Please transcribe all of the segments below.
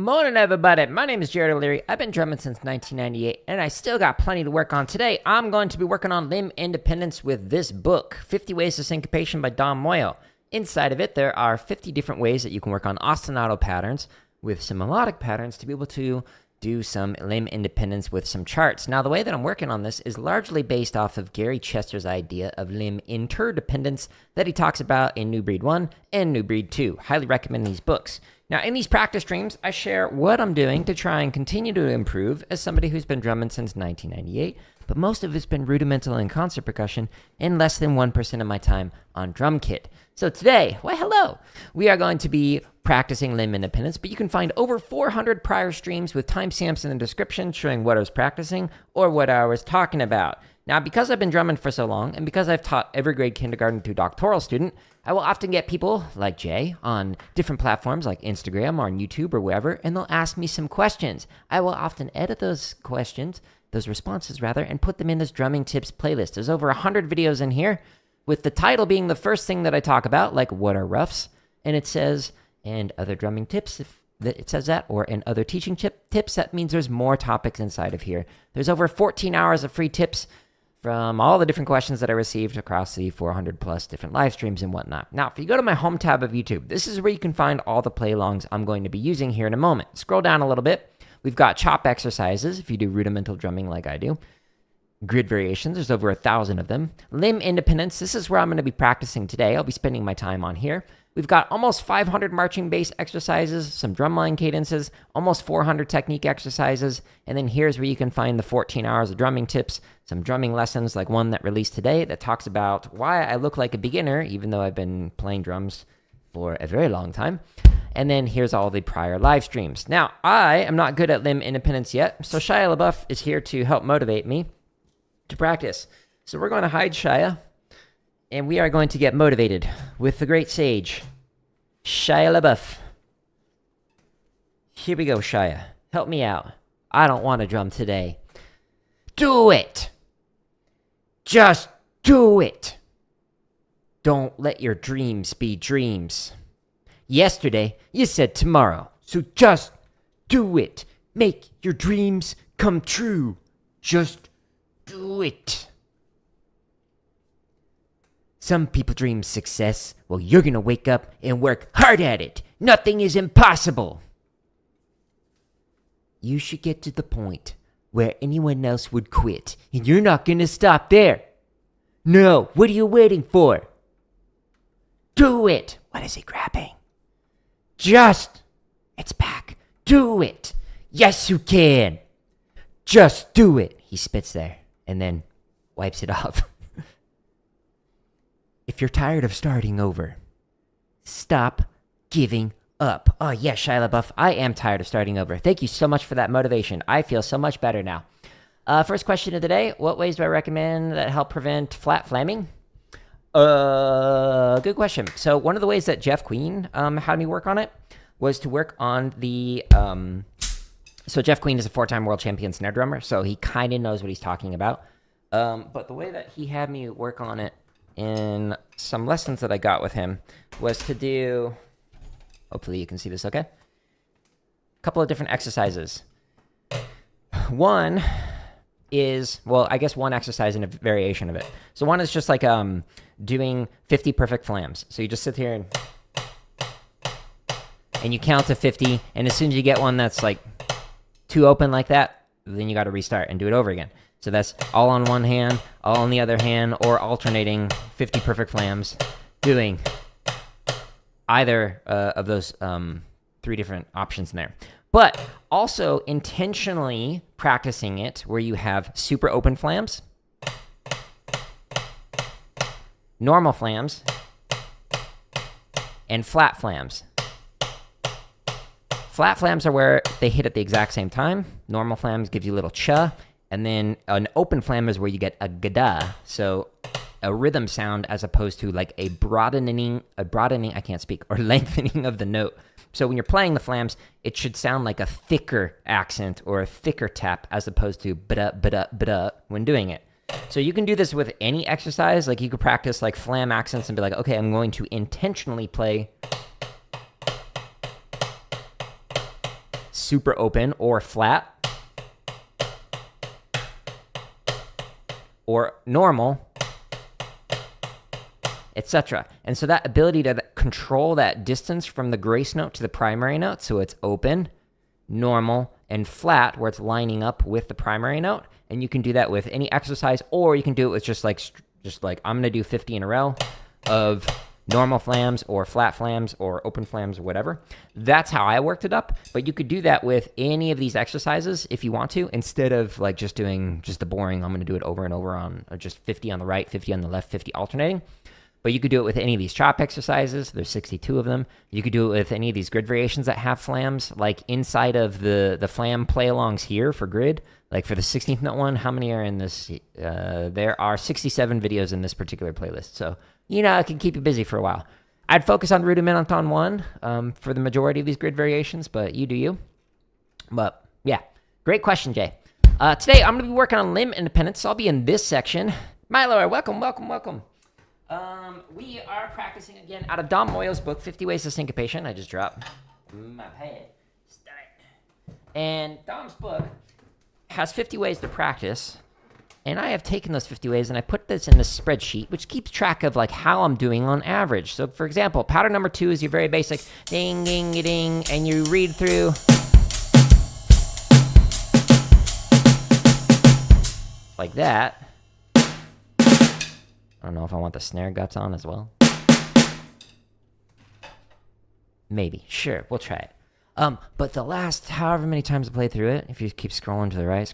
Morning, everybody. My name is Jared O'Leary. I've been drumming since 1998, and I still got plenty to work on today. I'm going to be working on limb independence with this book, 50 Ways to Syncopation by Don Moyle. Inside of it, there are 50 different ways that you can work on ostinato patterns with some melodic patterns to be able to do some limb independence with some charts. Now, the way that I'm working on this is largely based off of Gary Chester's idea of limb interdependence that he talks about in New Breed 1 and New Breed 2. Highly recommend these books. Now, in these practice streams, I share what I'm doing to try and continue to improve as somebody who's been drumming since 1998, but most of it's been rudimental in concert percussion and less than 1% of my time on drum kit. So today, well, hello, we are going to be practicing limb independence, but you can find over 400 prior streams with timestamps in the description showing what I was practicing or what I was talking about. Now, because I've been drumming for so long, and because I've taught every grade kindergarten to doctoral student, I will often get people like Jay on different platforms like Instagram or on YouTube or wherever, and they'll ask me some questions. I will often edit those questions, those responses rather, and put them in this drumming tips playlist. There's over 100 videos in here, with the title being the first thing that I talk about, like what are roughs, and it says, and other drumming tips, if it says that, or in other teaching tips, that means there's more topics inside of here. There's over 14 hours of free tips from all the different questions that I received across the 400 plus different live streams and whatnot. Now, if you go to my home tab of YouTube, this is where you can find all the play-alongs I'm going to be using here in a moment. Scroll down a little bit. We've got chop exercises, if you do rudimental drumming like I do. Grid variations, there's over 1,000 of them. Limb independence, this is where I'm going to be practicing today. I'll be spending my time on here. We've got almost 500 marching bass exercises, some drumline cadences, almost 400 technique exercises, and then here's where you can find the 14 hours of drumming tips, some drumming lessons like one that released today that talks about why I look like a beginner, even though I've been playing drums for a very long time. And then here's all the prior live streams. Now, I am not good at limb independence yet, so Shia LaBeouf is here to help motivate me to practice. So we're going to hide Shia, and we are going to get motivated with the great sage, Shia LaBeouf. Here we go, Shia. Help me out. I don't want to drum today. Do it! Just do it! Don't let your dreams be dreams. Yesterday, you said tomorrow, so just do it. Make your dreams come true. Just do it. Some people dream success. Well, you're going to wake up and work hard at it. Nothing is impossible. You should get to the point where anyone else would quit, and you're not going to stop there. No, what are you waiting for? Do it. What is he grabbing? Just. It's back. Do it. Yes, you can. Just do it. He spits there and then wipes it off. If you're tired of starting over, stop giving up. Oh, yeah, Shia LaBeouf, I am tired of starting over. Thank you so much for that motivation. I feel so much better now. First question of the day, what ways do I recommend that help prevent flat flamming? Good question. So one of the ways that Jeff Queen had me work on it was to work on the... So Jeff Queen is a 4-time world champion snare drummer, so he kind of knows what he's talking about. But the way that he had me work on it in some lessons that I got with him was to do... Hopefully you can see this okay. A couple of different exercises. One is, well, I guess one exercise and a variation of it. So one is just like doing 50 perfect flams. So you just sit here and you count to 50, and as soon as you get one that's like too open like that, then you got to restart and do it over again. So that's all on one hand, all on the other hand, or alternating 50 perfect flams, doing either of those 3 different options in there. But also intentionally practicing it where you have super open flams, normal flams, and flat flams. Flat flams are where they hit at the exact same time. Normal flams give you a little cha. And then an open flam is where you get a gada. So a rhythm sound as opposed to like a broadening, I can't speak, or lengthening of the note. So when you're playing the flams, it should sound like a thicker accent or a thicker tap as opposed to ba-da, ba-da, ba-da when doing it. So you can do this with any exercise. Like you could practice like flam accents and be like, okay, I'm going to intentionally play super open or flat or normal, etc. And so that ability to control that distance from the grace note to the primary note, so it's open, normal, and flat, where it's lining up with the primary note. And you can do that with any exercise, or you can do it with just like I'm gonna do 50 in a row of normal flams or flat flams or open flams or whatever. That's how I worked it up. But you could do that with any of these exercises if you want to, instead of like just doing just the boring, I'm gonna do it over and over on just 50 on the right, 50 on the left, 50 alternating. But you could do it with any of these chop exercises. There's 62 of them. You could do it with any of these grid variations that have flams, like inside of the flam play-alongs here for grid. Like for the 16th note one, how many are in this? There are 67 videos in this particular playlist. So, you know, it can keep you busy for a while. I'd focus on rudiment on one for the majority of these grid variations, but you do you. But yeah, great question, Jay. Today, I'm going to be working on limb independence. So I'll be in this section. Milo, welcome. We are practicing again out of Dom Moyo's book, 50 Ways to Syncopation. I just dropped my pen. And Dom's book has 50 ways to practice. And I have taken those 50 ways and I put this in this spreadsheet, which keeps track of like how I'm doing on average. So for example, pattern number 2 is your very basic ding, ding, ding, and you read through like that. I don't know if I want the snare guts on as well. Maybe. Sure, we'll try it. But the last however many times I play through it, if you keep scrolling to the right,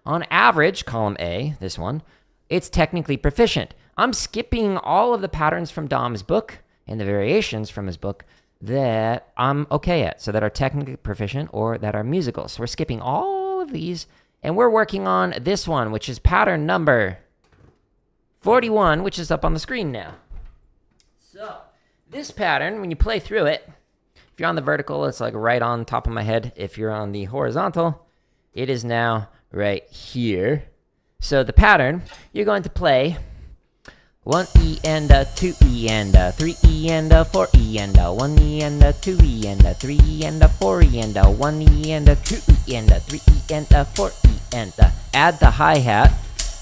on average, column A, this one, it's technically proficient. I'm skipping all of the patterns from Dom's book and the variations from his book that I'm okay at, so that are technically proficient or that are musical. So we're skipping all of these, and we're working on this one, which is pattern number 41, which is up on the screen now. So this pattern, when you play through it, if you're on the vertical, it's like right on top of my head. If you're on the horizontal, it is now right here. So the pattern, you're going to play 1 E and a 2 E and a 3 E and a 4 E and a 1 E and a 2 E and a 3 E and a 4 E and a 1 E and a 2 E and a 3 E and a 4 E and a. Add the hi-hat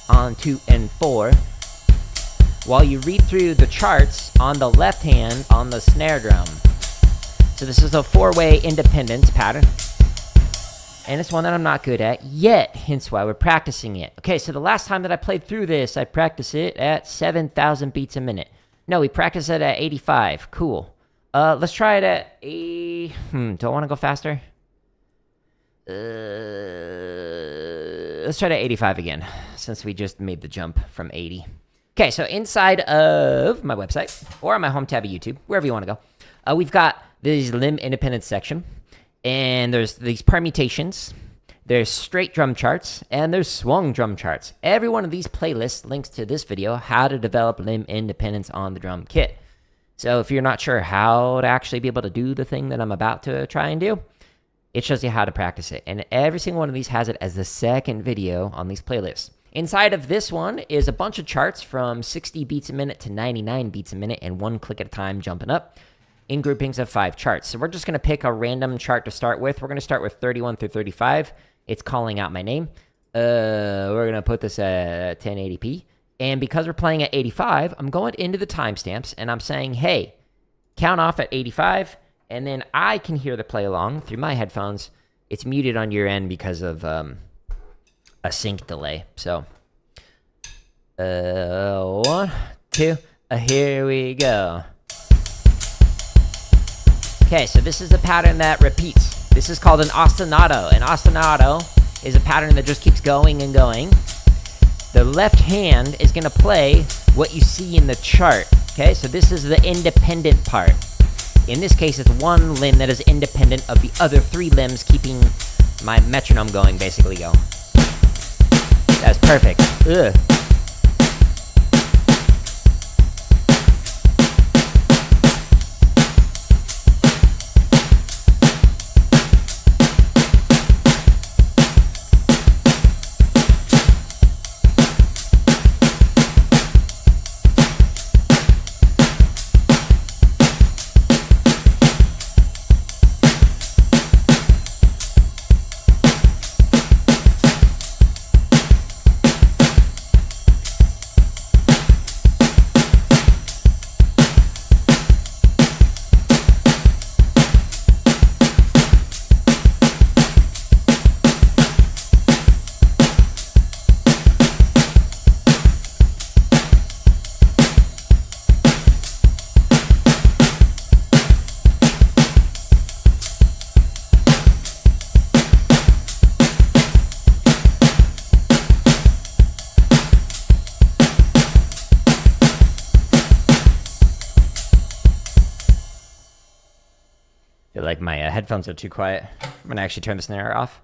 on 2 and 4. While you read through the charts on the left hand on the snare drum. So this is a 4-way independence pattern. And it's one that I'm not good at yet, hence why we're practicing it. Okay, so the last time that I played through this, I practiced it at 7,000 beats a minute. No, we practiced it at 85. Cool. Let's try it at do I want to go faster? Let's try it at 85 again, since we just made the jump from 80. Okay, so inside of my website, or on my home tab of YouTube, wherever you want to go, we've got this limb independence section, and there's these permutations, there's straight drum charts, and there's swung drum charts. Every one of these playlists links to this video, how to develop limb independence on the drum kit. So if you're not sure how to actually be able to do the thing that I'm about to try and do, it shows you how to practice it. And every single one of these has it as the second video on these playlists. Inside of this one is a bunch of charts from 60 beats a minute to 99 beats a minute and 1 click at a time jumping up in groupings of 5 charts. So we're just going to pick a random chart to start with. We're going to start with 31 through 35. It's calling out my name. We're going to put this at 1080p. And because we're playing at 85, I'm going into the timestamps and I'm saying, hey, count off at 85. And then I can hear the play along through my headphones. It's muted on your end because of a sync delay. So 1, 2, here we go. Okay, so this is a pattern that repeats. This is called an ostinato. An ostinato is a pattern that just keeps going and going. The left hand is going to play what you see in the chart. Okay, so this is the independent part. In this case, it's one limb that is independent of the other 3 limbs, keeping my metronome going, basically going. That's perfect. Ugh. My headphones are too quiet. I'm gonna actually turn the snare off.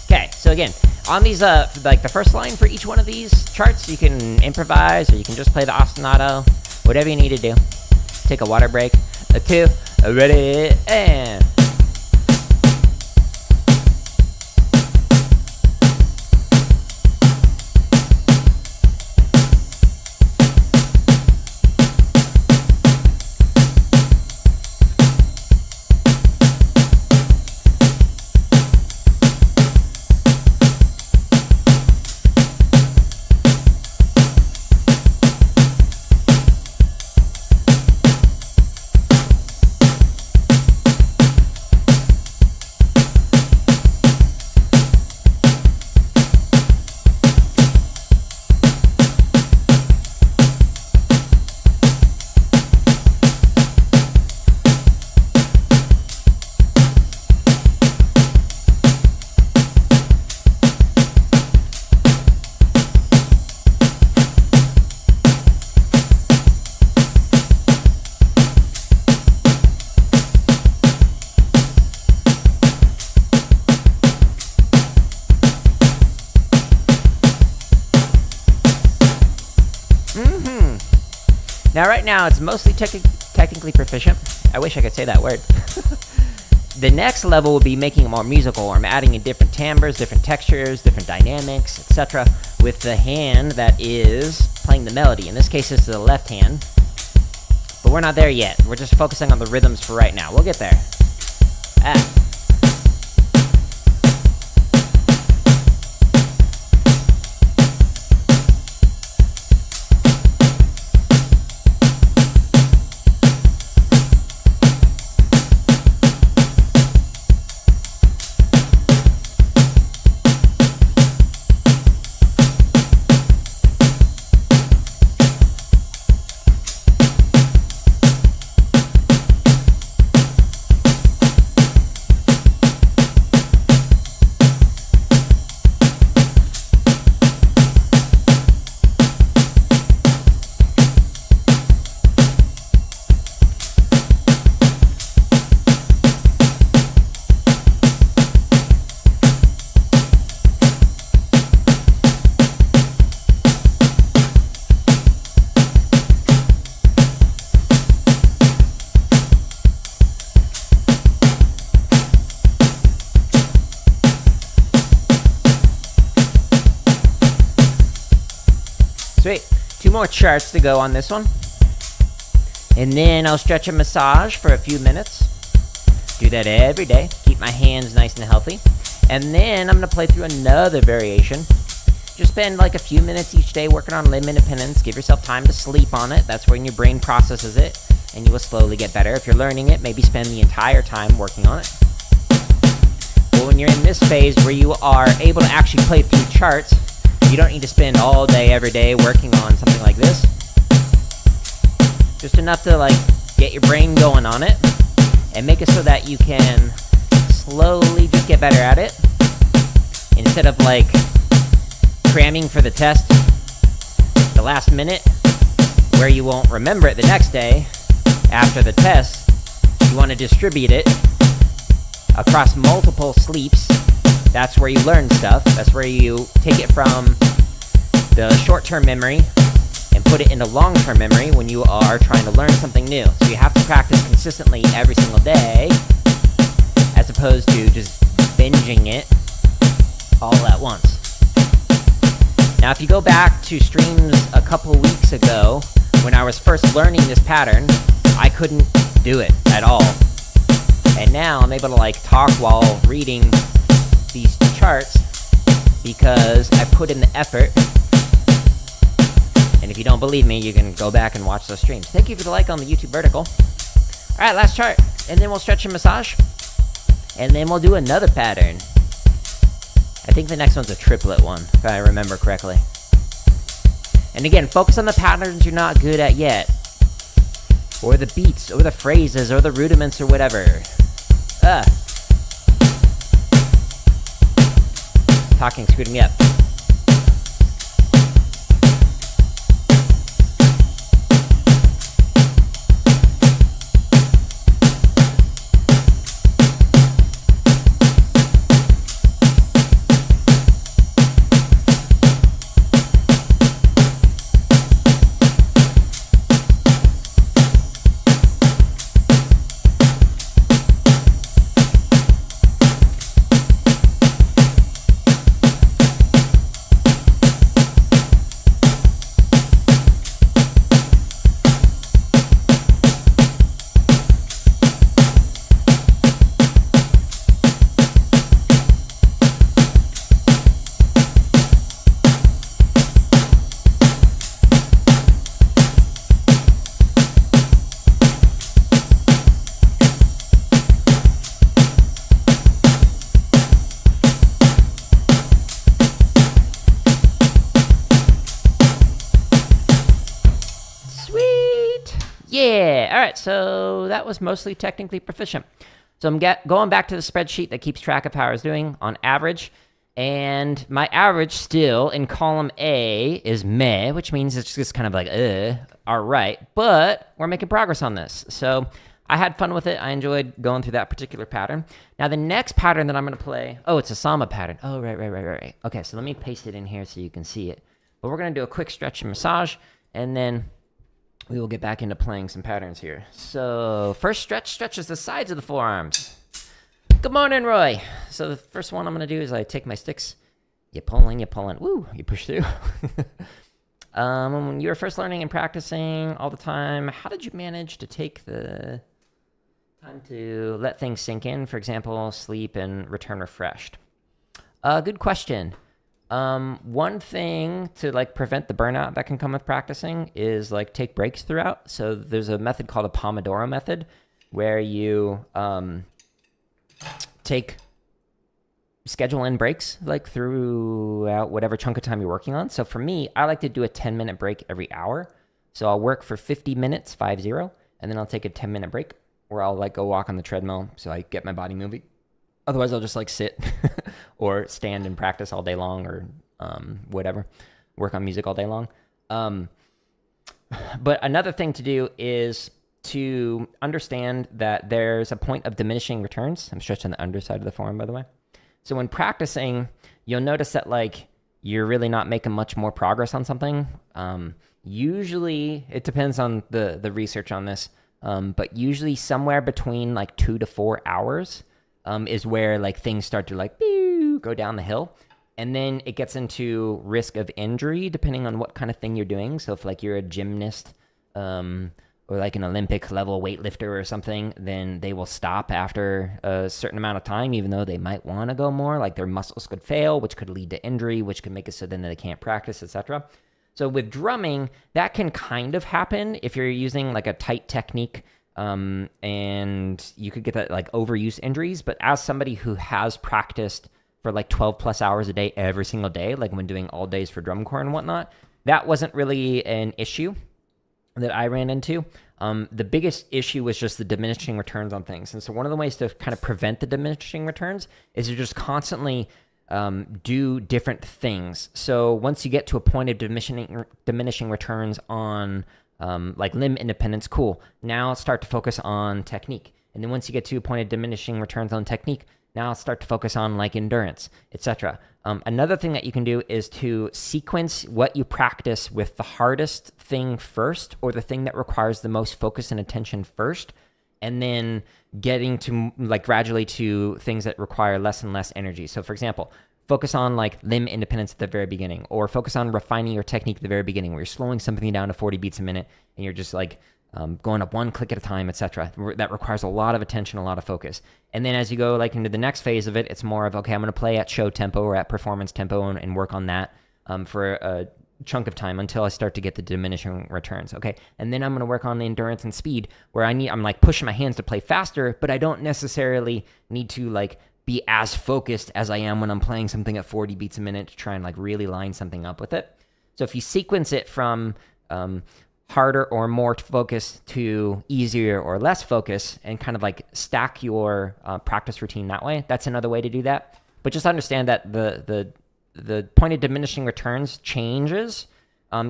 Okay, so again, on these, like the first line for each one of these charts, you can improvise or you can just play the ostinato, whatever you need to do. Take a water break, a two, a ready, and... Now, right now, it's mostly technically proficient. I wish I could say that word. The next level will be making it more musical, or adding in different timbres, different textures, different dynamics, etc. with the hand that is playing the melody. In this case, it's the left hand. But we're not there yet. We're just focusing on the rhythms for right now. We'll get there. Sweet. 2 more charts to go on this one. And then I'll stretch and massage for a few minutes. Do that every day. Keep my hands nice and healthy. And then I'm going to play through another variation. Just spend like a few minutes each day working on limb independence. Give yourself time to sleep on it. That's when your brain processes it. And you will slowly get better. If you're learning it, maybe spend the entire time working on it. But when you're in this phase where you are able to actually play through charts, you don't need to spend all day, every day working on something like this. Just enough to like get your brain going on it and make it so that you can slowly just get better at it. Instead of like cramming for the test the last minute where you won't remember it the next day after the test. You want to distribute it across multiple sleeps. That's where you learn stuff. That's where you take it from the short-term memory and put it into long-term memory when you are trying to learn something new. So you have to practice consistently every single day as opposed to just binging it all at once. Now, if you go back to streams a couple weeks ago when I was first learning this pattern, I couldn't do it at all. And now I'm able to like talk while reading these charts because I put in the effort. And if you don't believe me, you can go back and watch those streams. Thank you for the like on the YouTube vertical. All right, last chart, and then we'll stretch and massage, and then we'll do another pattern. I think the next one's a triplet one, if I remember correctly. And again, focus on the patterns you're not good at yet, or the beats, or the phrases, or the rudiments, or whatever. Talking screwed me up. so that was mostly technically proficient. So I'm going back to the spreadsheet that keeps track of how I was doing on average. And my average still in column A is meh, which means it's just kind of like, all right. But we're making progress on this. So I had fun with it. I enjoyed going through that particular pattern. Now, the next pattern that I'm going to play, it's a Samba pattern. Oh, right. Okay, so let me paste it in here so you can see it. But we're going to do a quick stretch and massage, and then we will get back into playing some patterns here. So first stretches the sides of the forearms. Good morning, Roy. So the first one I'm going to do is I take my sticks. You pulling. Woo, you push through. When you were first learning and practicing all the time, how did you manage to take the time to let things sink in? For example, sleep and return refreshed. Good question. One thing to like prevent the burnout that can come with practicing is like take breaks throughout. So there's a method called a Pomodoro method where you schedule in breaks like throughout whatever chunk of time you're working on. So for me, I like to do a 10-minute break every hour. So I'll work for 50 minutes, 50, and then I'll take a 10-minute break where I'll like go walk on the treadmill so I get my body moving. Otherwise, I'll just like sit or stand and practice all day long or whatever, work on music all day long. But another thing to do is to understand that there's a point of diminishing returns. I'm stretching the underside of the forearm, by the way. So when practicing, you'll notice that like you're really not making much more progress on something. Usually, it depends on the research on this, but usually somewhere between like 2 to 4 hours is where like things start to like go down the hill. And then it gets into risk of injury depending on what kind of thing you're doing. So if like you're a gymnast, or like an Olympic level weightlifter or something, then they will stop after a certain amount of time, even though they might want to go more. Like their muscles could fail, which could lead to injury, which could make it so then they can't practice, etc. So with drumming, that can kind of happen if you're using like a tight technique, and you could get that like overuse injuries. But as somebody who has practiced for like 12 plus hours a day, every single day, like when doing all days for drum corps and whatnot, that wasn't really an issue that I ran into. The biggest issue was just the diminishing returns on things. And so one of the ways to kind of prevent the diminishing returns is to just constantly do different things. So once you get to a point of diminishing returns on like limb independence, cool. Now start to focus on technique. And then once you get to a point of diminishing returns on technique, now start to focus on like endurance, etc. Another thing that you can do is to sequence what you practice with the hardest thing first, or the thing that requires the most focus and attention first, and then getting to like gradually to things that require less and less energy. So for example, focus on like limb independence at the very beginning, or focus on refining your technique at the very beginning where you're slowing something down to 40 beats a minute and you're just like going up one click at a time, etc. That requires a lot of attention, a lot of focus. And then as you go like into the next phase of it, it's more of, okay, I'm going to play at show tempo or at performance tempo and work on that for a chunk of time until I start to get the diminishing returns. Okay. And then I'm going to work on the endurance and speed where I'm like pushing my hands to play faster, but I don't necessarily need to like be as focused as I am when I'm playing something at 40 beats a minute to try and like really line something up with it. So if you sequence it from harder or more focus to easier or less focus and kind of like stack your practice routine that way, that's another way to do that. But just understand that the point of diminishing returns changes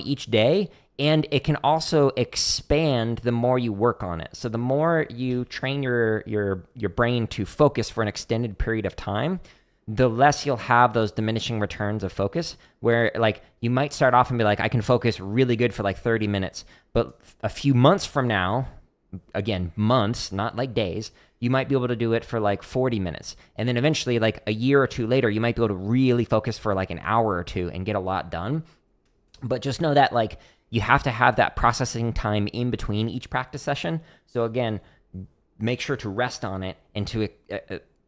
each day, and it can also expand the more you work on it. So the more you train your brain to focus for an extended period of time, the less you'll have those diminishing returns of focus, where like you might start off and be like, I can focus really good for like 30 minutes, but a few months from now, again, months, not like days, you might be able to do it for like 40 minutes. And then eventually like a year or two later, you might be able to really focus for like an hour or two and get a lot done. But just know that like you have to have that processing time in between each practice session. So again, make sure to rest on it and to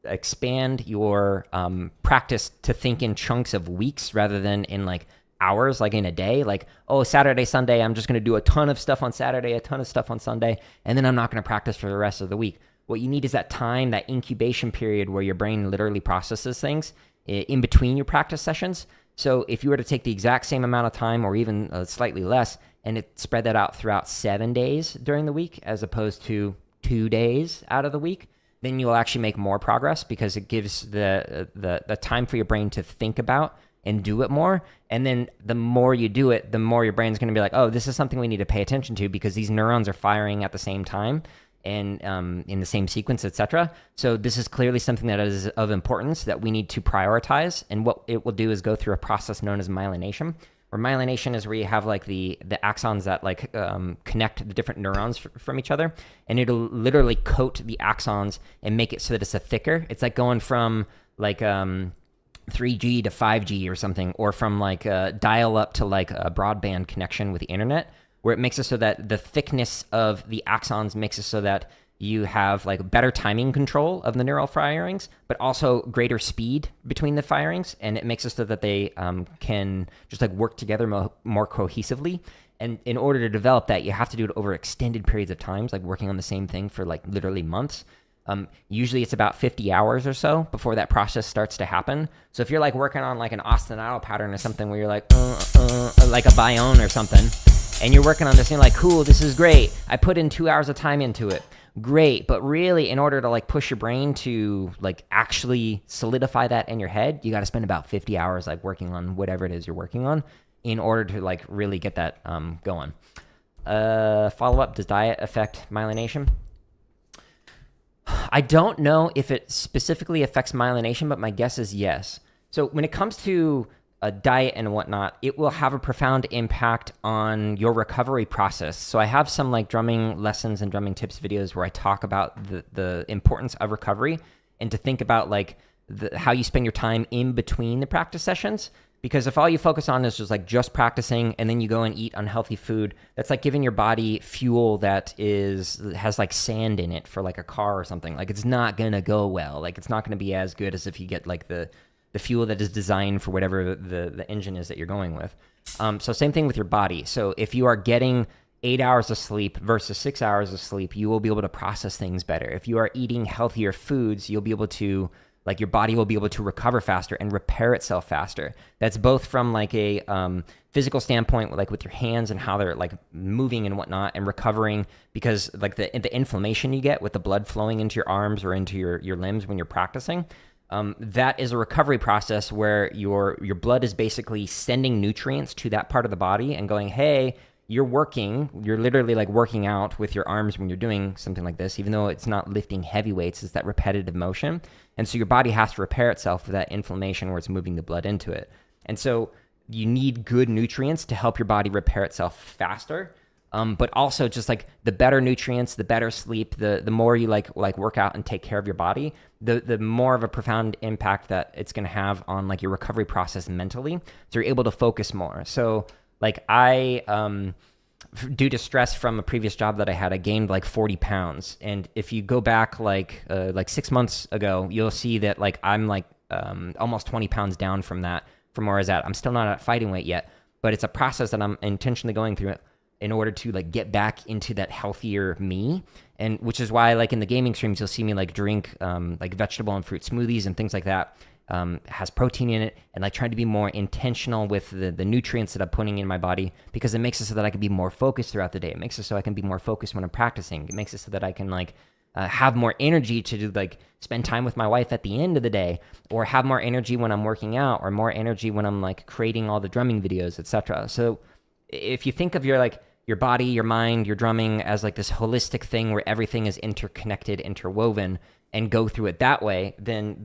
expand your practice to think in chunks of weeks rather than in like hours, like in a day. Like, oh, Saturday, Sunday, I'm just going to do a ton of stuff on Saturday, a ton of stuff on Sunday, and then I'm not going to practice for the rest of the week. What you need is that time, that incubation period where your brain literally processes things in between your practice sessions. So if you were to take the exact same amount of time or even slightly less and it spread that out throughout 7 days during the week as opposed to 2 days out of the week, then you'll actually make more progress because it gives the time for your brain to think about and do it more. And then the more you do it, the more your brain's going to be like, oh, this is something we need to pay attention to because these neurons are firing at the same time and in the same sequence, etc. So this is clearly something that is of importance that we need to prioritize. And what it will do is go through a process known as myelination, where myelination is where you have like the axons that like connect the different neurons from each other, and it'll literally coat the axons and make it so that it's a thicker. It's like going from like 3G to 5G or something, or from like dial up to like a broadband connection with the internet, where it makes it so that the thickness of the axons makes it so that you have like better timing control of the neural firings, but also greater speed between the firings. And it makes it so that they can just like work together more cohesively. And in order to develop that, you have to do it over extended periods of times, like working on the same thing for like literally months. Usually it's about 50 hours or so before that process starts to happen. So if you're like working on like an ostinato pattern or something where you're like a bione or something, and you're working on this and you're like, cool, this is great. I put in 2 hours of time into it. Great. But really, in order to like push your brain to like actually solidify that in your head, you got to spend about 50 hours like working on whatever it is you're working on in order to like really get that going. Follow up, does diet affect myelination? I don't know if it specifically affects myelination, but my guess is yes. So when it comes to a diet and whatnot, it will have a profound impact on your recovery process. So I have some like drumming lessons and drumming tips videos where I talk about the importance of recovery and to think about like how you spend your time in between the practice sessions. Because if all you focus on is just practicing and then you go and eat unhealthy food, that's like giving your body fuel that has like sand in it for like a car or something. Like it's not gonna go well. Like it's not gonna be as good as if you get like the fuel that is designed for whatever the engine is that you're going with. So same thing with your body. So if you are getting 8 hours of sleep versus 6 hours of sleep, you will be able to process things better. If you are eating healthier foods, you'll be able to like your body will be able to recover faster and repair itself faster. That's both from like a physical standpoint, like with your hands and how they're like moving and whatnot and recovering, because like the inflammation you get with the blood flowing into your arms or into your limbs when you're practicing, that is a recovery process where your blood is basically sending nutrients to that part of the body and going, hey, you're literally like working out with your arms when you're doing something like this, even though it's not lifting heavy weights, it's that repetitive motion. And so your body has to repair itself for that inflammation where it's moving the blood into it. And so you need good nutrients to help your body repair itself faster. But also just like the better nutrients, the better sleep, the more you like work out and take care of your body, the more of a profound impact that it's going to have on like your recovery process mentally. So you're able to focus more. So like due to stress from a previous job that I had, I gained like 40 pounds. And if you go back like 6 months ago, you'll see that like I'm like almost 20 pounds down from where I was at. I'm still not at fighting weight yet, but it's a process that I'm intentionally going through in order to like get back into that healthier me. And which is why like in the gaming streams, you'll see me like drink like vegetable and fruit smoothies and things like that. Has protein in it, and like trying to be more intentional with the nutrients that I'm putting in my body, because it makes it so that I can be more focused throughout the day. It makes it so I can be more focused when I'm practicing. It makes it so that I can like have more energy to do, like spend time with my wife at the end of the day, or have more energy when I'm working out, or more energy when I'm like creating all the drumming videos, etc. So if you think of your body, your mind, your drumming as like this holistic thing where everything is interconnected, interwoven, and go through it that way, then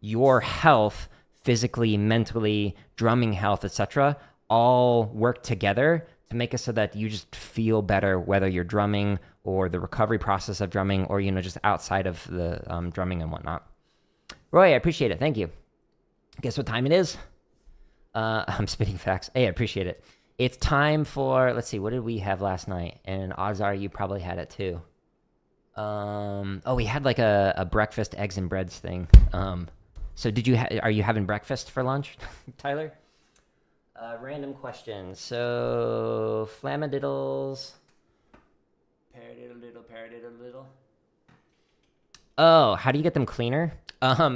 your health, physically, mentally, drumming health, etc., all work together to make it so that you just feel better, whether you're drumming or the recovery process of drumming, or just outside of the drumming and whatnot. Roy, I appreciate it. Thank you. Guess what time it is? I'm spitting facts. Hey, I appreciate it. It's time for, let's see, what did we have last night? And odds are you probably had it too. We had like a breakfast eggs and breads thing. So are you having breakfast for lunch, Tyler? Random question. So flamadiddles. Paradiddle. Oh, how do you get them cleaner?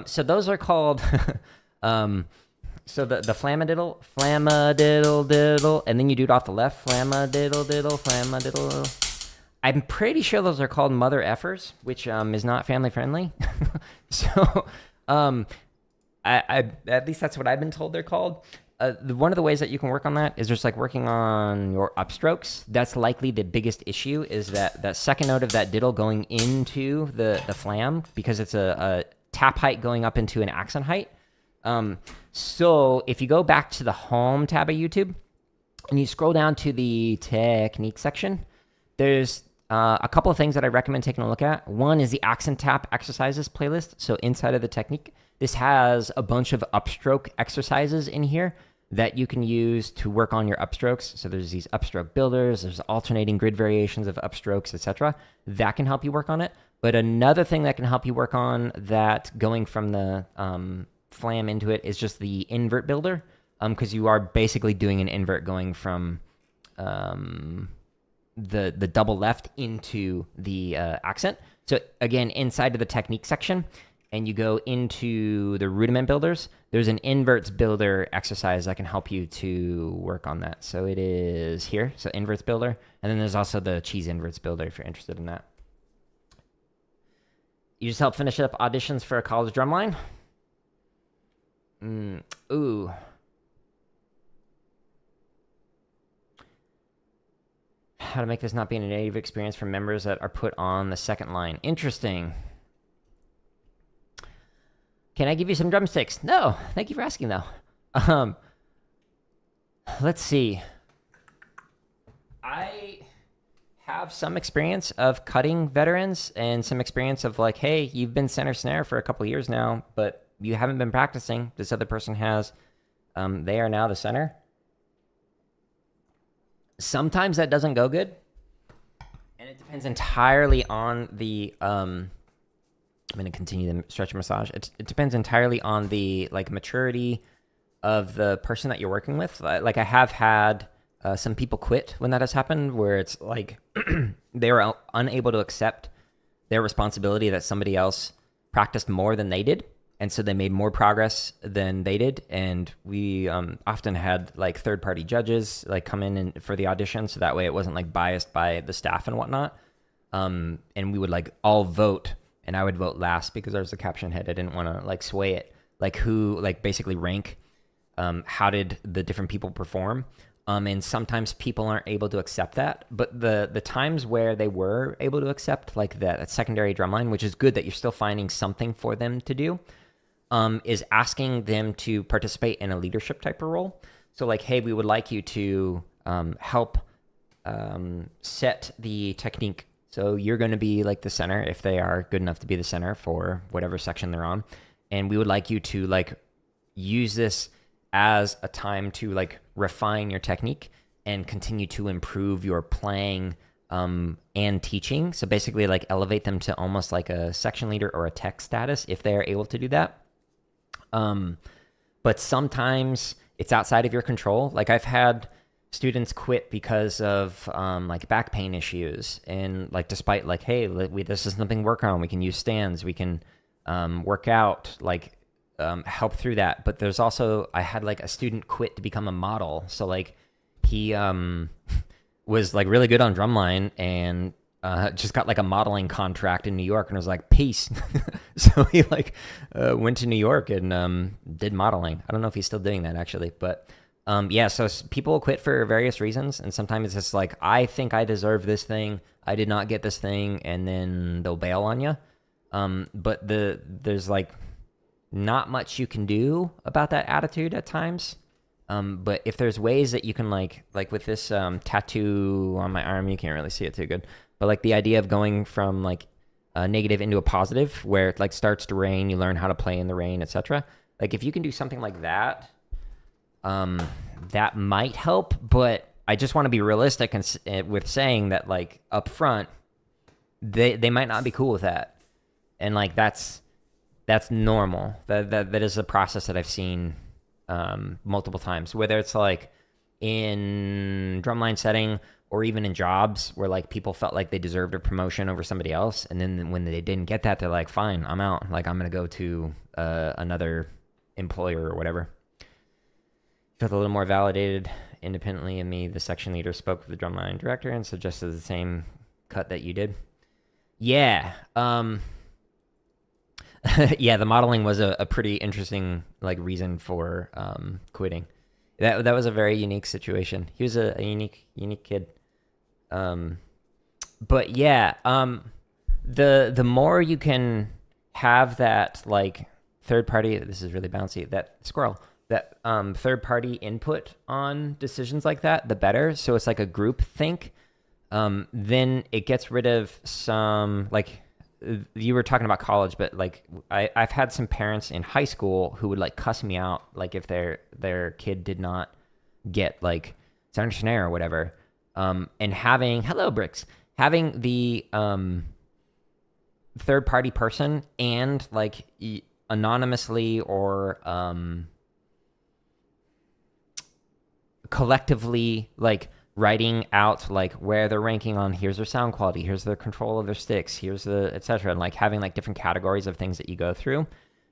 So those are called So the flamadiddle diddle, and then you do it off the left, flamadiddle diddle, flamadiddle. I'm pretty sure those are called mother effers, which is not family friendly. So I at least that's what I've been told they're called. One of the ways that you can work on that is just like working on your upstrokes. That's likely the biggest issue, is that second note of that diddle going into the flam, because it's a tap height going up into an accent height. So if you go back to the home tab of YouTube and you scroll down to the technique section, there's a couple of things that I recommend taking a look at. One is the accent tap exercises playlist. So inside of the technique, this has a bunch of upstroke exercises in here that you can use to work on your upstrokes. So there's these upstroke builders, there's alternating grid variations of upstrokes, etc. That can help you work on it. But another thing that can help you work on that, going from the flam into it, is just the invert builder, because you are basically doing an invert going from the double left into the accent. So again, inside of the technique section, and you go into the rudiment builders, there's an inverts builder exercise that can help you to work on that. So it is here, so inverts builder, and then there's also the cheese inverts builder if you're interested in that. You just help finish up auditions for a college drumline. Ooh. How to make this not be a negative experience for members that are put on the second line. Interesting. Can I give you some drumsticks? No, thank you for asking though. Let's see. I have some experience of cutting veterans and some experience of like, hey, you've been center snare for a couple of years now, but you haven't been practicing. This other person has. They are now the center. Sometimes that doesn't go good, and it depends entirely on the I'm going to continue the stretch massage. It depends entirely on the like maturity of the person that you're working with. Like I have had some people quit when that has happened, where it's like they were unable to accept their responsibility that somebody else practiced more than they did. And so they made more progress than they did. And we often had like third-party judges like come in and for the audition. So that way it wasn't like biased by the staff and whatnot. And we would like all vote, and I would vote last because I was the caption head. I didn't want to like sway it. Like who, like basically rank, how did the different people perform? And sometimes people aren't able to accept that. But the times where they were able to accept like that secondary drumline, which is good that you're still finding something for them to do, is asking them to participate in a leadership type of role. So like, hey, we would like you to help set the technique. So you're going to be like the center if they are good enough to be the center for whatever section they're on. And we would like you to like use this as a time to like refine your technique and continue to improve your playing and teaching. So basically like elevate them to almost like a section leader or a tech status if they are able to do that. But sometimes it's outside of your control. Like I've had students quit because of like back pain issues, and like despite like, hey, this is something to work on. We can use stands. We can work out, like help through that. But there's also, I had like a student quit to become a model. So like he was like really good on drumline and just got like a modeling contract in New York and was like, peace. So he like went to New York and did modeling. I don't know if he's still doing that actually, but yeah, so people will quit for various reasons. And sometimes it's just like, I think I deserve this thing. I did not get this thing. And then they'll bail on you. But there's like not much you can do about that attitude at times. But if there's ways that you can like with this tattoo on my arm, you can't really see it too good. But like the idea of going from like a negative into a positive, where it like starts to rain, you learn how to play in the rain, etc. Like if you can do something like that, that might help. But I just want to be realistic and with saying that like up front, they might not be cool with that, and like that's normal. That is a process that I've seen multiple times, whether it's like in drumline setting or even in jobs where like people felt like they deserved a promotion over somebody else, and then when they didn't get that, they're like, fine, I'm out. Like I'm gonna go to another employer or whatever. felt a little more validated independently of me. The section leader spoke with the drumline director and suggested the same cut that you did. Yeah. Yeah, the modeling was a pretty interesting like reason for quitting. That was a very unique situation. He was a unique kid. But yeah, the more you can have that like third party, this is really bouncy, that squirrel, that third party input on decisions like that, the better. So it's like a group think. Then it gets rid of some, like you were talking about college, but like I've had some parents in high school who would like cuss me out, like if their kid did not get like snare or whatever. And having the third party person and like anonymously or collectively like writing out like where they're ranking on, here's their sound quality, here's their control of their sticks, here's the etc., and like having like different categories of things that you go through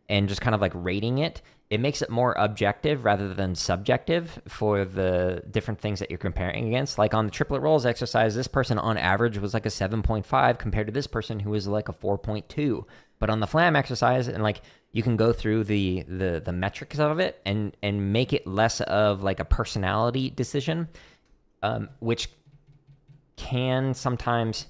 and just kind of like rating it, it makes it more objective rather than subjective for the different things that you're comparing against. Like on the triplet rolls exercise, this person on average was like a 7.5 compared to this person who was like a 4.2. But on the flam exercise, and like you can go through the metrics of it and make it less of like a personality decision, which can sometimes,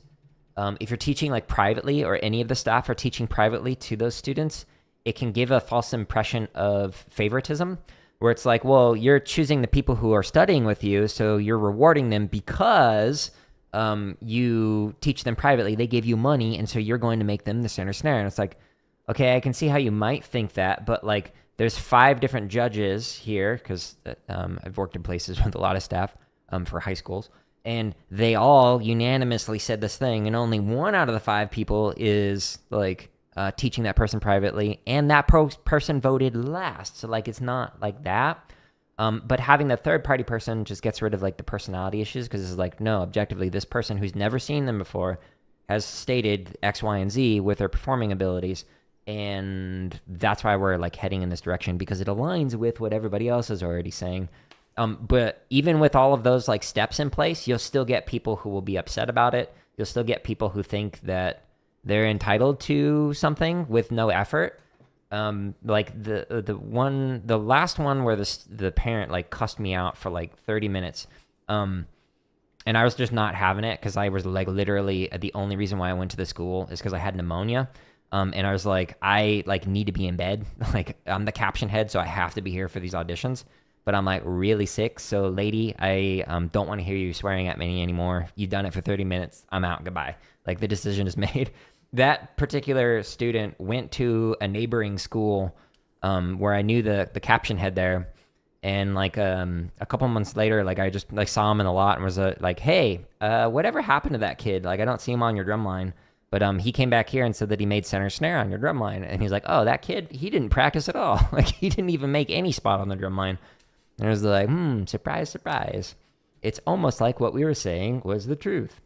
if you're teaching like privately or any of the staff are teaching privately to those students, it can give a false impression of favoritism where it's like, well, you're choosing the people who are studying with you, so you're rewarding them because you teach them privately. They give you money, and so you're going to make them the center snare. And it's like, okay, I can see how you might think that, but like there's 5 different judges here because I've worked in places with a lot of staff for high schools, and they all unanimously said this thing, and only 1 out of the 5 people is like teaching that person privately, and that person voted last. So like it's not like that. But having the third party person just gets rid of like the personality issues, because it's like, no, objectively, this person who's never seen them before has stated X, Y, and Z with their performing abilities, and that's why we're like heading in this direction, because it aligns with what everybody else is already saying. But even with all of those like steps in place, you'll still get people who will be upset about it. You'll still get people who think that they're entitled to something with no effort. Like the last one where the parent like cussed me out for like 30 minutes. And I was just not having it, because I was like literally the only reason why I went to the school is because I had pneumonia. And I was like, I like need to be in bed. Like I'm the caption head, so I have to be here for these auditions. But I'm like really sick. So lady, I don't want to hear you swearing at me anymore. You've done it for 30 minutes. I'm out. Goodbye. Like the decision is made. That particular student went to a neighboring school where I knew the caption head there. And like a couple months later, like I just like saw him in the lot and was like, hey, whatever happened to that kid? Like I don't see him on your drum line. But he came back here and said that he made center snare on your drum line. And he's like, oh, that kid, he didn't practice at all. Like he didn't even make any spot on the drum line. And I was like, surprise, surprise. It's almost like what we were saying was the truth.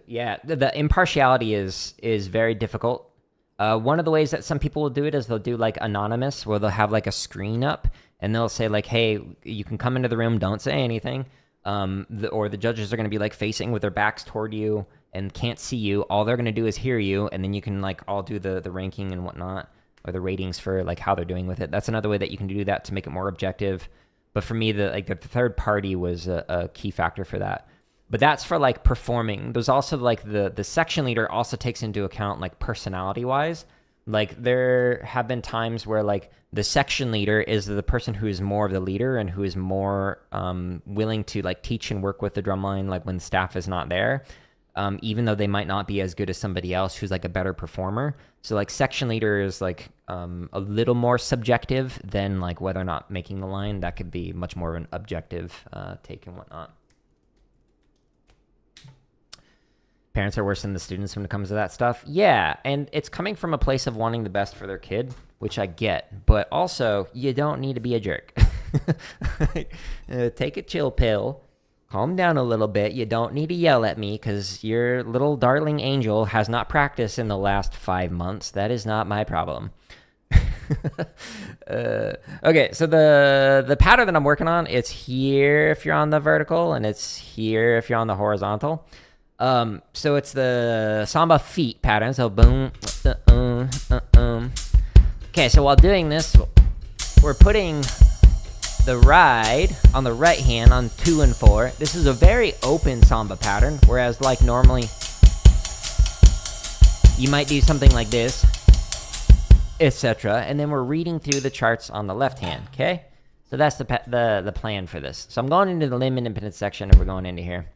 Yeah, the impartiality is very difficult. One of the ways that some people will do it is they'll do like anonymous, where they'll have like a screen up and they'll say like, hey, you can come into the room, don't say anything. Or the judges are going to be like facing with their backs toward you and can't see you. All they're going to do is hear you, and then you can like all do the ranking and whatnot, or the ratings for like how they're doing with it. That's another way that you can do that to make it more objective. But for me, the third party was a key factor for that. But that's for like performing. There's also like the section leader also takes into account like personality wise. Like there have been times where like the section leader is the person who is more of the leader and who is more willing to like teach and work with the drumline, like when staff is not there, even though they might not be as good as somebody else who's like a better performer. So like section leader is like a little more subjective than like whether or not making the line. That could be much more of an objective take and whatnot. Parents are worse than the students when it comes to that stuff. Yeah, and it's coming from a place of wanting the best for their kid, which I get. But also, you don't need to be a jerk. Take a chill pill. Calm down a little bit. You don't need to yell at me because your little darling angel has not practiced in the last 5 months. That is not my problem. Okay, so the pattern that I'm working on, it's here if you're on the vertical, and it's here if you're on the horizontal. So it's the Samba feet pattern. So boom. Okay, so while doing this, we're putting the ride on the right hand on 2 and 4. This is a very open Samba pattern, whereas like normally you might do something like this, etc. And then we're reading through the charts on the left hand. Okay, so that's the plan for this. So I'm going into the limb independence section, and we're going into here,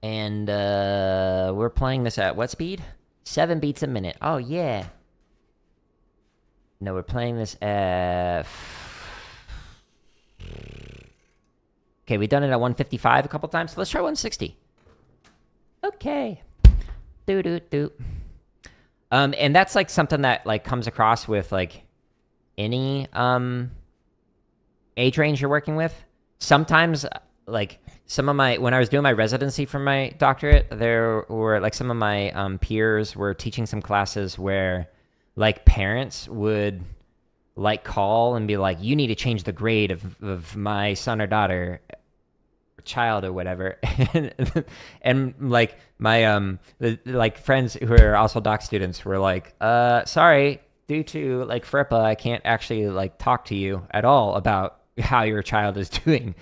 and we're playing this at what speed? 7 beats a minute. Oh yeah. No, we're playing this at... Okay, we've done it at 155 a couple times. So let's try 160. Okay. Do. And that's like something that like comes across with like any age range you're working with. Sometimes like some of my, when I was doing my residency for my doctorate, there were like some of my peers were teaching some classes where like parents would like call and be like, you need to change the grade of my son or daughter, or child or whatever. and like my like friends who are also doc students were like, sorry, due to like FERPA, I can't actually like talk to you at all about how your child is doing.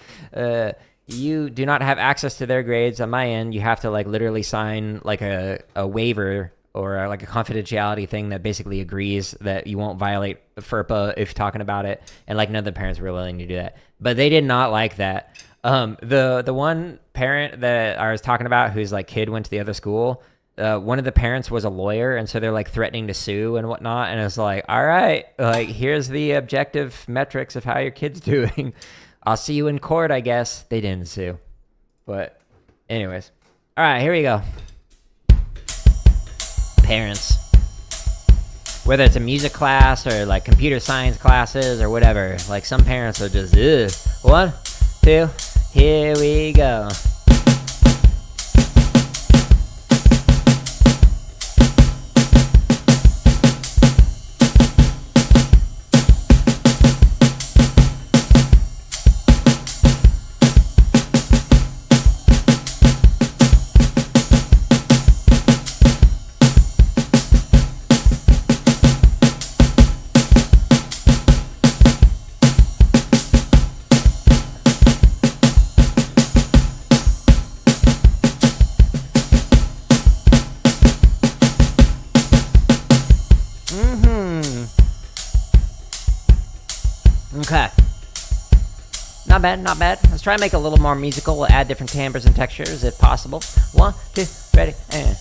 You do not have access to their grades on my end. You have to like literally sign like a waiver or like a confidentiality thing that basically agrees that you won't violate FERPA if talking about it. And like none of the parents were willing to do that, but they did not like that. The one parent that I was talking about whose like kid went to the other school, one of the parents was a lawyer, and so they're like threatening to sue and whatnot. And it's like, all right, like here's the objective metrics of how your kid's doing. I'll see you in court, I guess. They didn't sue, but anyways. All right, here we go. Parents, whether it's a music class or like computer science classes or whatever, like some parents are just, ugh. 1, 2, here we go. Okay. Not bad. Let's try and make it a little more musical. We'll add different timbres and textures if possible. 1, 2, ready, and...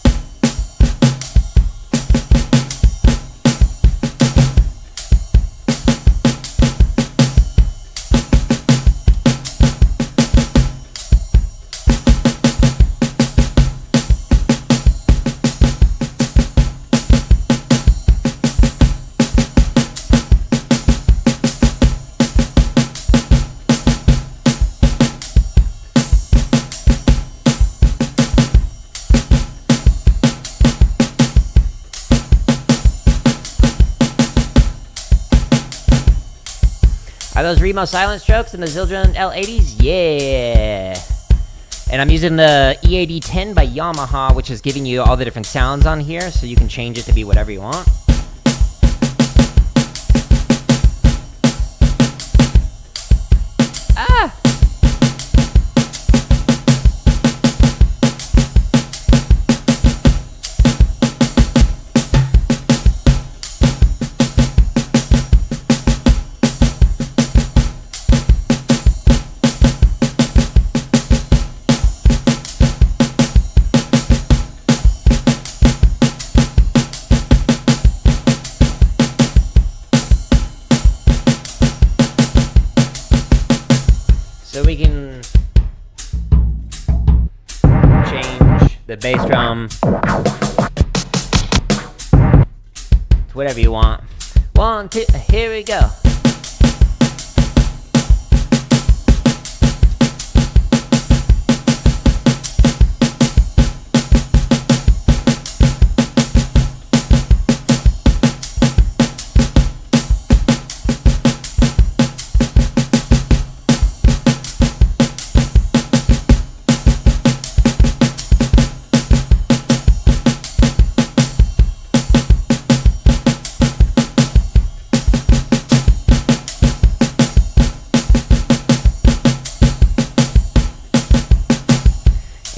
Are those Remo silent strokes and the Zildjian L80s? Yeah. And I'm using the EAD10 by Yamaha, which is giving you all the different sounds on here, so you can change it to be whatever you want. Ah! So we can change the bass drum to whatever you want. 1, 2, here we go.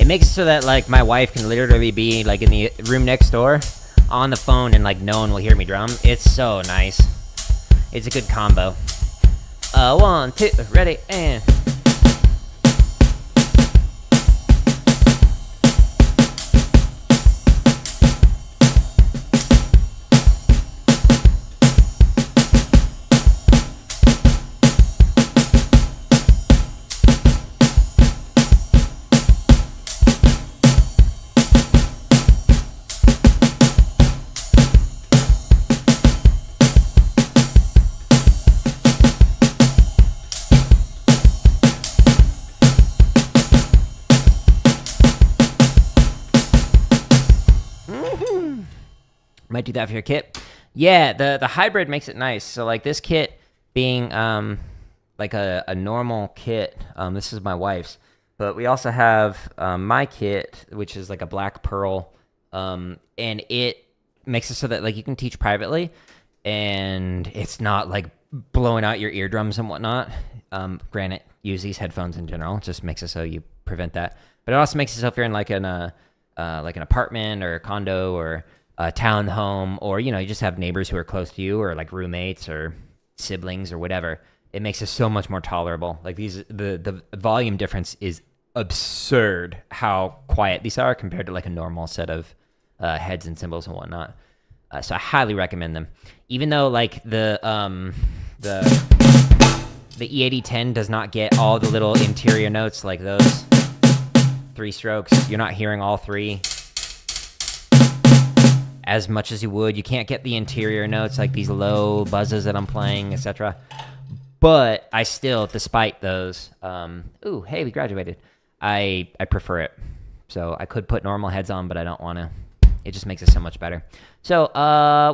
It makes it so that like my wife can literally be like in the room next door on the phone and like no one will hear me drum. It's so nice. It's a good combo. 1, 2, ready, and... Might do that for your kit. Yeah, the hybrid makes it nice. So like this kit being like a normal kit, this is my wife's, but we also have my kit, which is like a black pearl, and it makes it so that like you can teach privately and it's not like blowing out your eardrums and whatnot. Granted, use these headphones in general, it just makes it so you prevent that. But it also makes it so if you're in like an apartment or a condo or a town home, or you just have neighbors who are close to you, or like roommates or siblings or whatever, it makes it so much more tolerable. Like the volume difference is absurd how quiet these are compared to like a normal set of heads and cymbals and whatnot. So I highly recommend them. Even though like the E8010 does not get all the little interior notes like those 3 strokes. You're not hearing all 3 as much as you would. You can't get the interior notes like these low buzzes that I'm playing, etc. But I still, despite those, ooh, hey, we graduated. I prefer it. So I could put normal heads on, but I don't want to. It just makes it so much better. So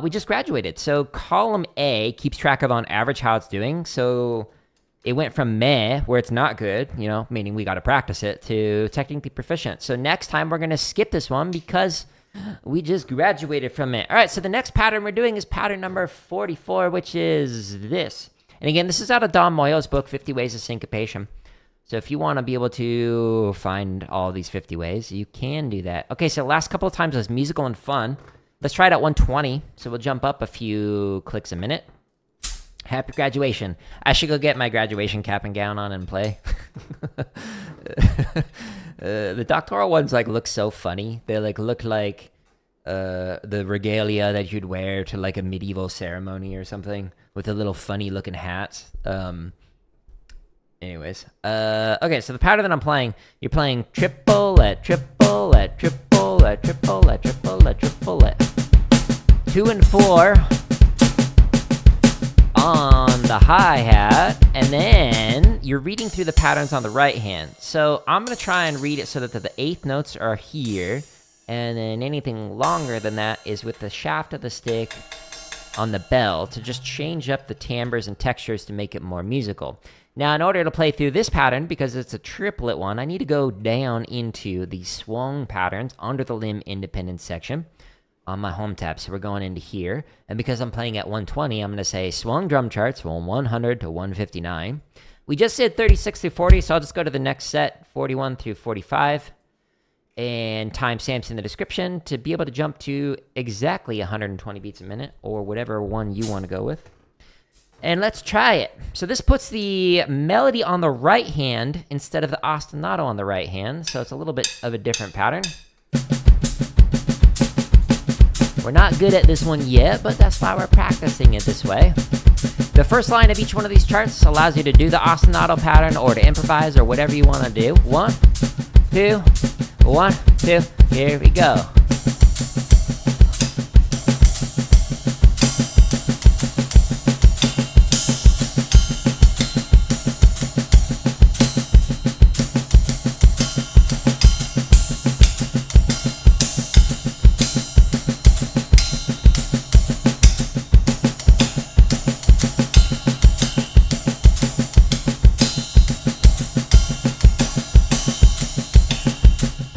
we just graduated. So column A keeps track of on average how it's doing. So it went from meh, where it's not good, meaning we got to practice it, to technically proficient. So next time we're going to skip this one because we just graduated from it. All right, so the next pattern we're doing is pattern number 44, which is this. And again, this is out of Don Moyo's book, 50 Ways of Syncopation. So if you want to be able to find all these 50 ways, you can do that. Okay, so the last couple of times was musical and fun. Let's try it at 120. So we'll jump up a few clicks a minute. Happy graduation. I should go get my graduation cap and gown on and play. The doctoral ones like look so funny. They like look like the regalia that you'd wear to like a medieval ceremony or something with a little funny looking hats. Anyways, okay, so the pattern that I'm playing, you're playing triplet, triplet, triplet, triplet, triplet, triplet. 2 and 4 on the hi-hat, and then you're reading through the patterns on the right hand. So I'm going to try and read it so that the 8th notes are here, and then anything longer than that is with the shaft of the stick on the bell to just change up the timbres and textures to make it more musical. Now, in order to play through this pattern, because it's a triplet one, I need to go down into the swung patterns under the limb independence section on my home tab. So we're going into here, and because I'm playing at 120, I'm going to say swung drum charts from 100 to 159. We just did 36 through 40, so I'll just go to the next set, 41 through 45, and timestamps in the description to be able to jump to exactly 120 beats a minute, or whatever one you want to go with. And let's try it. So this puts the melody on the right hand instead of the ostinato on the right hand, so it's a little bit of a different pattern. We're not good at this one yet, but that's why we're practicing it this way. The first line of each one of these charts allows you to do the ostinato pattern or to improvise or whatever you want to do. 1, 2, 1, 2, here we go.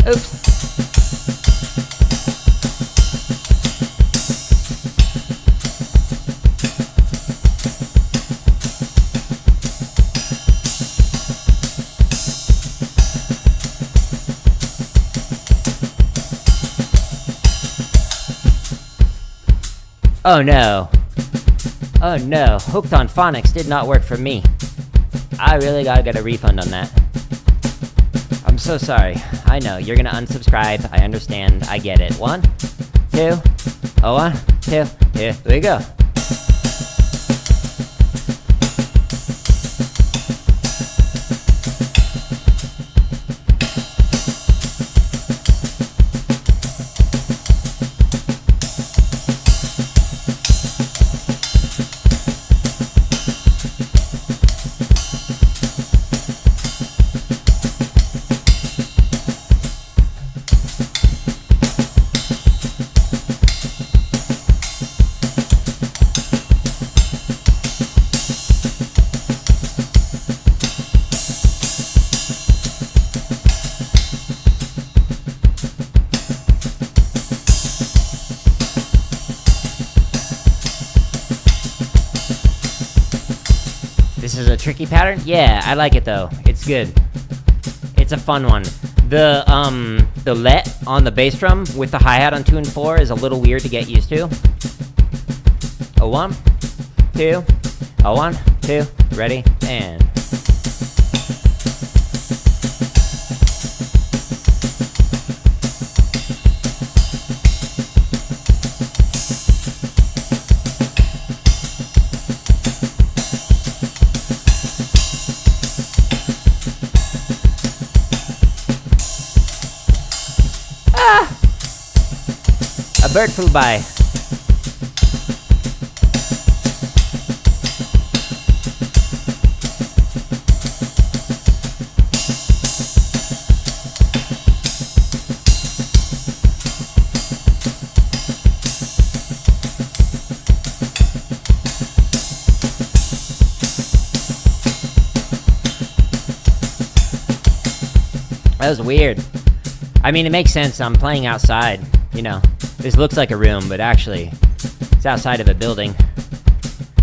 Oops. Oh no. Oh no, Hooked on Phonics did not work for me. I really gotta get a refund on that. I'm so sorry. I know, you're gonna unsubscribe. I understand. I get it. 1, 2. Oh, 1, 2. Here we go. This is a tricky pattern? Yeah, I like it though. It's good. It's a fun one. The let on the bass drum with the hi-hat on 2 and 4 is a little weird to get used to. A 1, 2, a 1, 2, ready, and... A bird flew by. That was weird. I mean, it makes sense. I'm playing outside, you know. This looks like a room, but actually, it's outside of a building.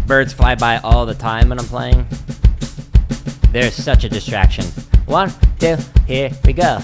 Birds fly by all the time when I'm playing. They're such a distraction. 1, 2, here we go.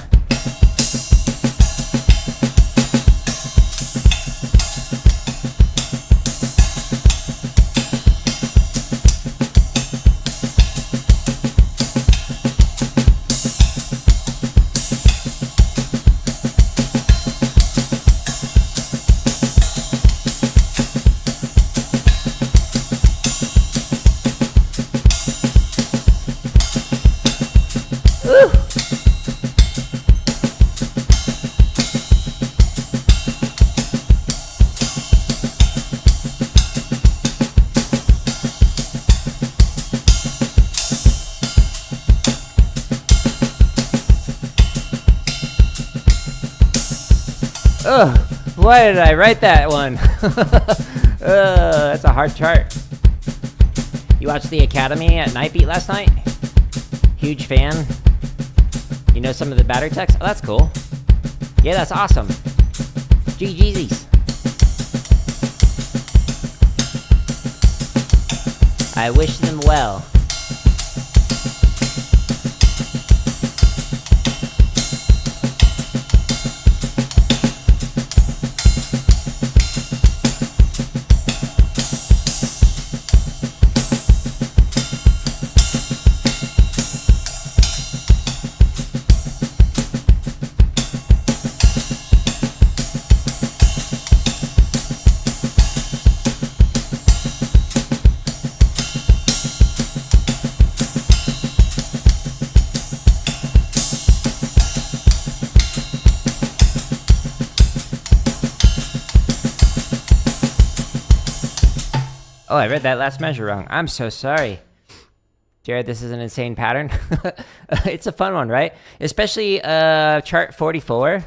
Ugh, why did I write that one? That's a hard chart. You watched The Academy at Nightbeat last night? Huge fan. You know some of the battery techs? Oh, that's cool. Yeah, that's awesome. GG's. I wish them well. Oh, I read that last measure wrong. I'm so sorry. Jared, this is an insane pattern. It's a fun one, right? Especially chart 44.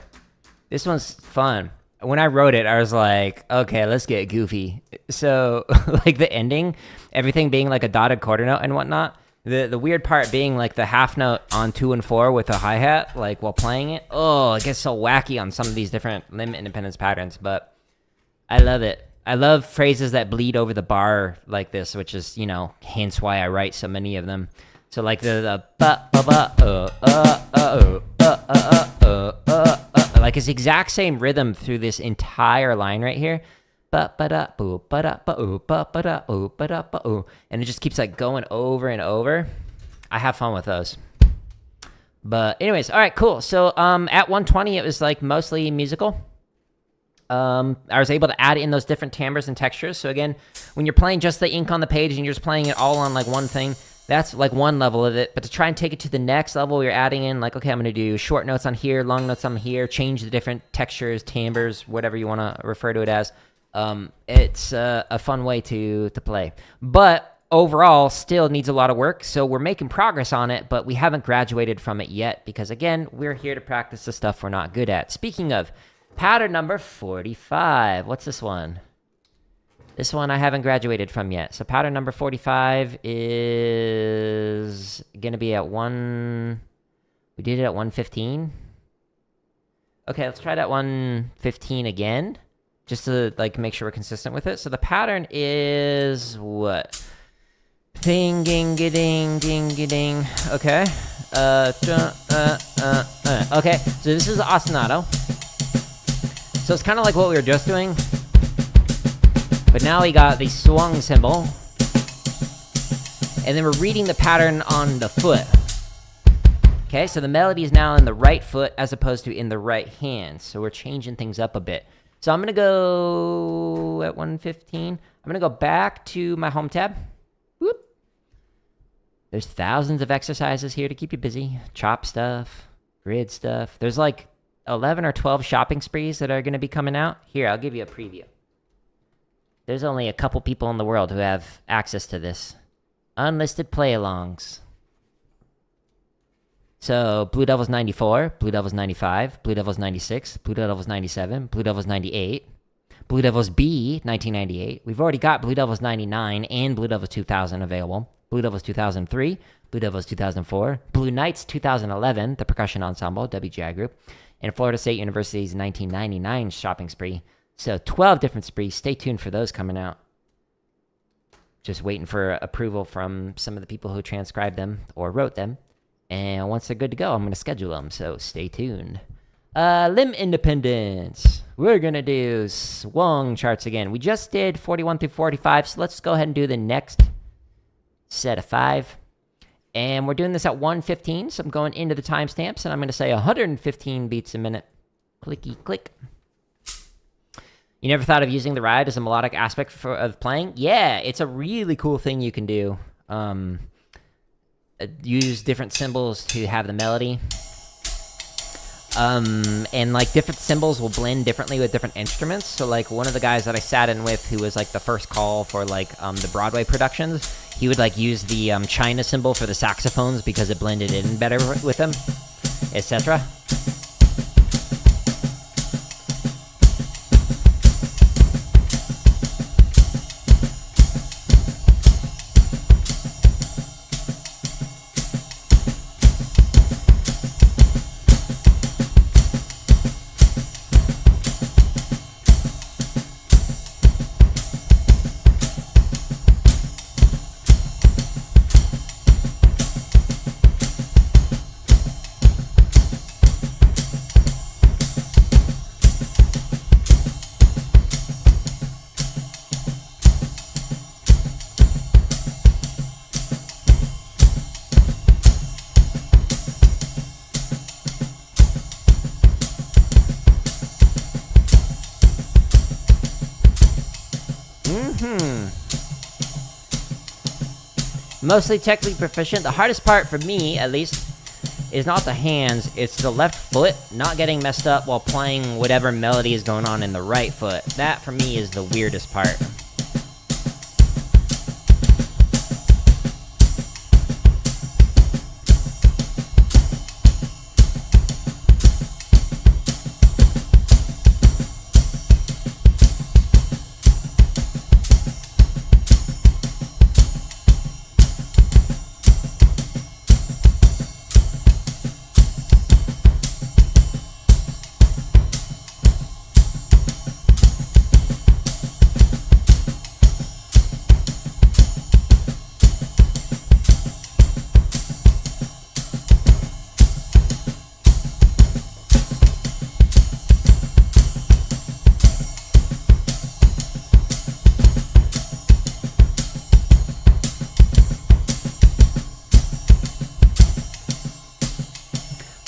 This one's fun. When I wrote it, I was like, okay, let's get goofy. So, like the ending, everything being like a dotted quarter note and whatnot. The weird part being like the half note on 2 and 4 with a hi-hat, like while playing it. Oh, it gets so wacky on some of these different limb independence patterns, but I love it. I love phrases that bleed over the bar like this, which is, you know, hence why I write so many of them. So like the ba ba ba like it's exact same rhythm through this entire line right here, And it just keeps like going over and over. I have fun with those. But anyways, all right, cool. So at 120, it was like mostly musical. I was able to add in those different timbres and textures. So again, when you're playing just the ink on the page and you're just playing it all on like one thing, that's like one level of it. But to try and take it to the next level, you're adding in like, okay, I'm going to do short notes on here, long notes on here, change the different textures, timbres, whatever you want to refer to it as. It's a fun way to play. But overall, still needs a lot of work. So we're making progress on it, but we haven't graduated from it yet because, again, we're here to practice the stuff we're not good at. Speaking of, pattern number 45. What's this one? This one I haven't graduated from yet. So pattern number 45 is going to be at 1... We did it at 115. Okay, let's try it at 115 again, just to like make sure we're consistent with it. So the pattern is what? Ding, ding, ding, ding, ding. Okay. Okay, so this is the ostinato. So it's kind of like what we were just doing, but now we got the swung cymbal, and then we're reading the pattern on the foot. Okay, so the melody is now in the right foot as opposed to in the right hand. So we're changing things up a bit. So I'm going to go at 115. I'm going to go back to my home tab. Whoop. There's thousands of exercises here to keep you busy. Chop stuff, grid stuff. There's like 11 or 12 shopping sprees that are going to be coming out. Here, I'll give you a preview. There's only a couple people in the world who have access to this. Unlisted play-alongs. So, Blue Devils 94, Blue Devils 95, Blue Devils 96, Blue Devils 97, Blue Devils 98, Blue Devils B 1998. We've already got Blue Devils 99 and Blue Devils 2000 available. Blue Devils 2003, Blue Devils 2004, Blue Knights 2011, the percussion ensemble, WGI group, and Florida State University's 1999 shopping spree. So 12 different sprees. Stay tuned for those coming out. Just waiting for approval from some of the people who transcribed them or wrote them. And once they're good to go, I'm going to schedule them. So stay tuned. Limb independence. We're going to do swung charts again. We just did 41 through 45. So let's go ahead and do the next set of 5. And we're doing this at 115, so I'm going into the timestamps, and I'm going to say 115 beats a minute. Clicky click. You never thought of using the ride as a melodic aspect of playing? Yeah, it's a really cool thing you can do. Use different cymbals to have the melody. And like different cymbals will blend differently with different instruments. So like one of the guys that I sat in with who was like the first call for like the Broadway productions, he would like use the China cymbal for the saxophones because it blended in better with them, etc. Mostly technically proficient. The hardest part for me, at least, is not the hands, it's the left foot not getting messed up while playing whatever melody is going on in the right foot. That, for me, is the weirdest part.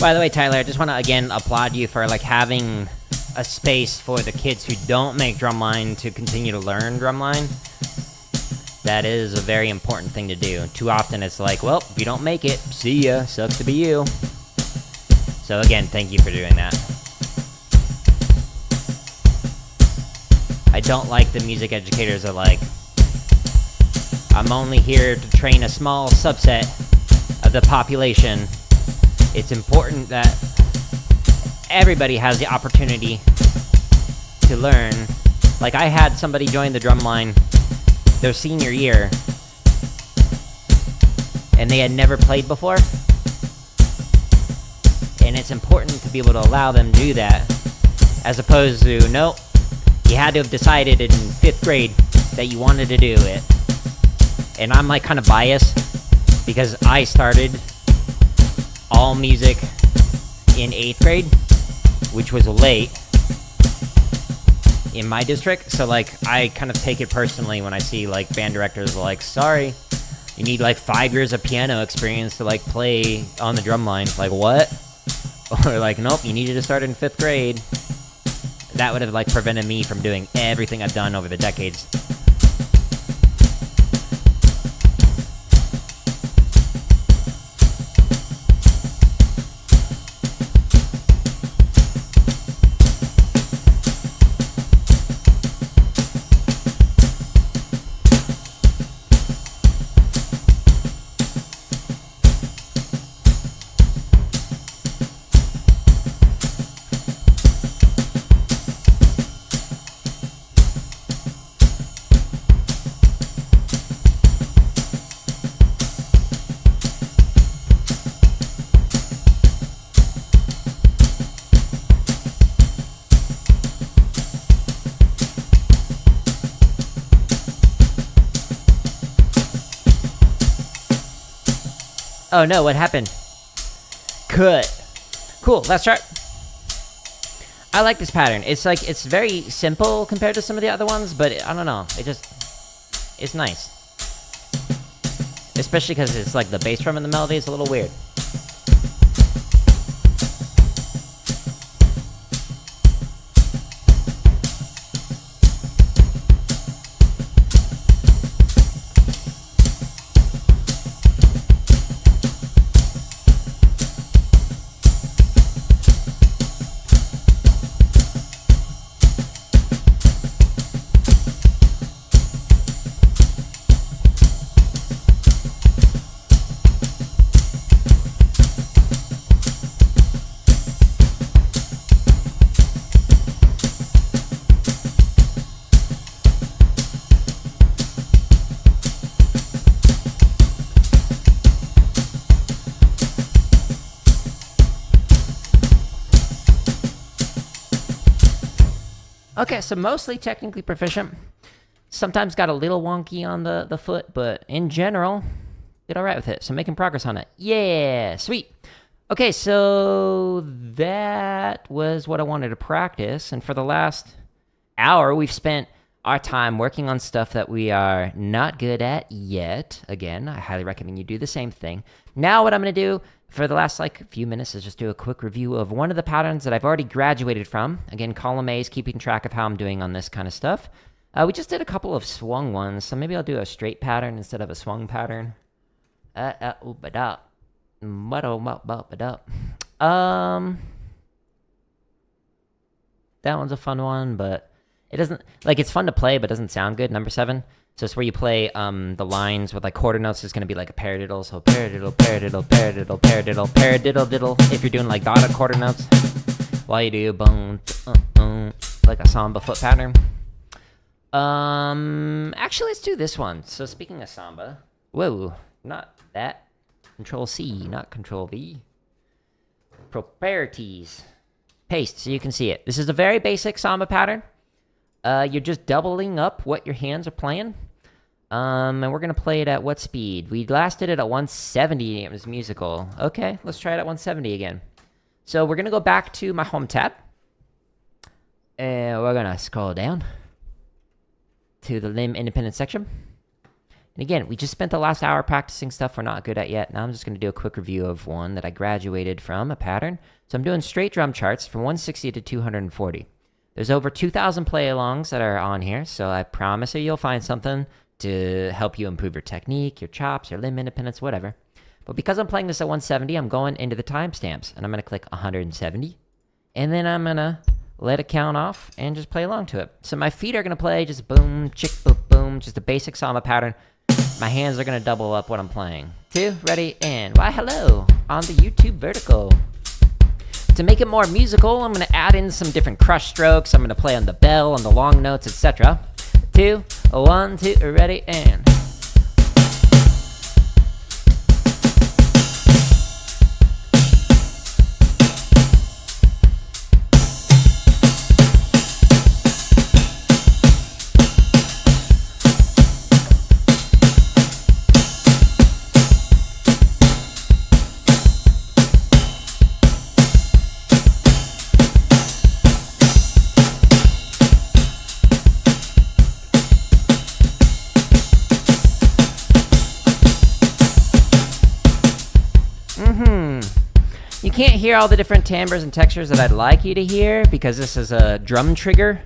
By the way, Tyler, I just want to again applaud you for like having a space for the kids who don't make drumline to continue to learn drumline. That is a very important thing to do. Too often it's like, well, if you don't make it, see ya, sucks to be you. So again, thank you for doing that. I don't like the music educators that are like, I'm only here to train a small subset of the population. It's important that everybody has the opportunity to learn. Like, I had somebody join the drumline their senior year, and they had never played before. And it's important to be able to allow them to do that, as opposed to, nope, you had to have decided in 5th grade that you wanted to do it. And I'm like kind of biased because I started all music in 8th grade, which was late in my district. So like I kind of take it personally when I see like band directors like, sorry, you need like 5 years of piano experience to like play on the drum line. Like, what? Or like, nope, you needed to start in 5th grade. That would have like prevented me from doing everything I've done over the decades. Oh no, what happened? Cut. Cool, let's try. I like this pattern. It's like, it's very simple compared to some of the other ones, but I don't know. It's nice. Especially because it's like the bass drum in the melody is a little weird. Okay, so mostly technically proficient. Sometimes got a little wonky on the foot, but in general, did all right with it. So making progress on it. Yeah, sweet. Okay, so that was what I wanted to practice. And for the last hour, we've spent our time working on stuff that we are not good at yet. Again, I highly recommend you do the same thing. Now what I'm going to do for the last like few minutes is just do a quick review of one of the patterns that I've already graduated from. Again, column A is keeping track of how I'm doing on this kind of stuff. We just did a couple of swung ones, so maybe I'll do a straight pattern instead of a swung pattern. That one's a fun one, but it doesn't, like, it's fun to play, but doesn't sound good. Number 7. So it's where you play the lines with like quarter notes. Is going to be like a paradiddle. So paradiddle, paradiddle, paradiddle, paradiddle, paradiddle, diddle. If you're doing like dotted quarter notes, while you do boom, like a samba foot pattern. Actually, let's do this one. So speaking of samba, whoa, not that. Control C, not Control V. Properties. Paste, so you can see it. This is a very basic samba pattern. You're just doubling up what your hands are playing. And we're going to play it at what speed? We last did it at 170. It was musical. Okay, let's try it at 170 again. So we're going to go back to my home tab. And we're going to scroll down to the limb independent section. And again, we just spent the last hour practicing stuff we're not good at yet. Now I'm just going to do a quick review of one that I graduated from, a pattern. So I'm doing straight drum charts from 160 to 240. There's over 2,000 play-alongs that are on here, so I promise you'll find something to help you improve your technique, your chops, your limb independence, whatever. But because I'm playing this at 170, I'm going into the timestamps, and I'm going to click 170. And then I'm going to let it count off and just play along to it. So my feet are going to play just boom, chick, boom, boom, just a basic Samba pattern. My hands are going to double up what I'm playing. 2, ready, and why hello on the YouTube vertical. To make it more musical, I'm going to add in some different crush strokes. I'm going to play on the bell, on the long notes, etc. 2, 1, 2, ready, and... You can't hear all the different timbres and textures that I'd like you to hear because this is a drum trigger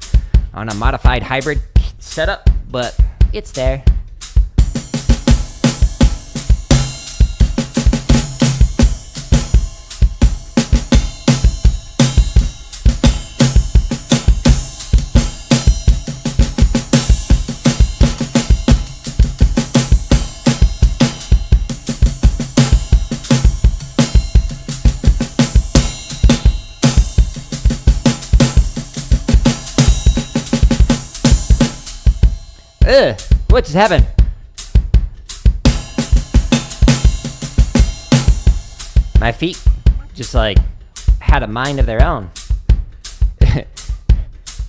on a modified hybrid setup, but it's there. Ugh, what just happened? My feet just like had a mind of their own.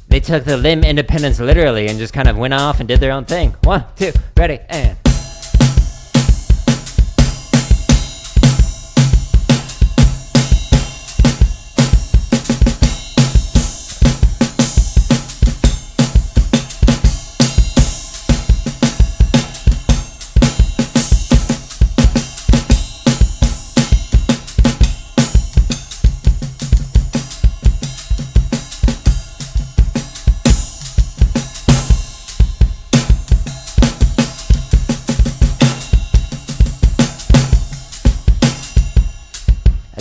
They took the limb independence literally and just kind of went off and did their own thing. 1, 2, ready, and...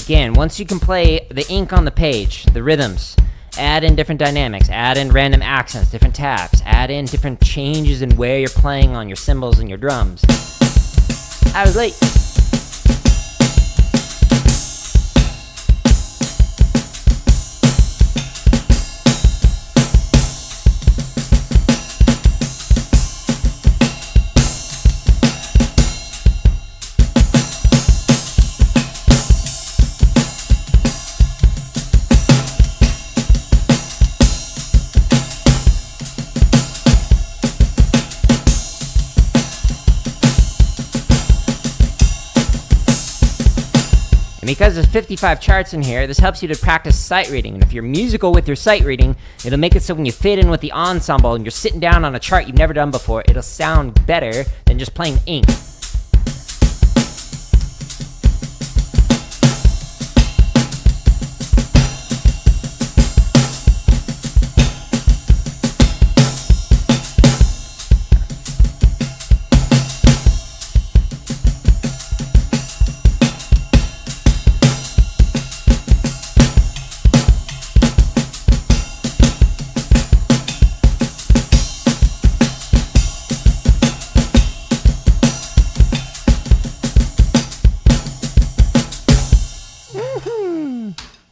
Again, once you can play the ink on the page, the rhythms, add in different dynamics, add in random accents, different taps, add in different changes in where you're playing on your cymbals and your drums. I was late. And because there's 55 charts in here, this helps you to practice sight reading. And if you're musical with your sight reading, it'll make it so when you fit in with the ensemble and you're sitting down on a chart you've never done before, it'll sound better than just playing ink.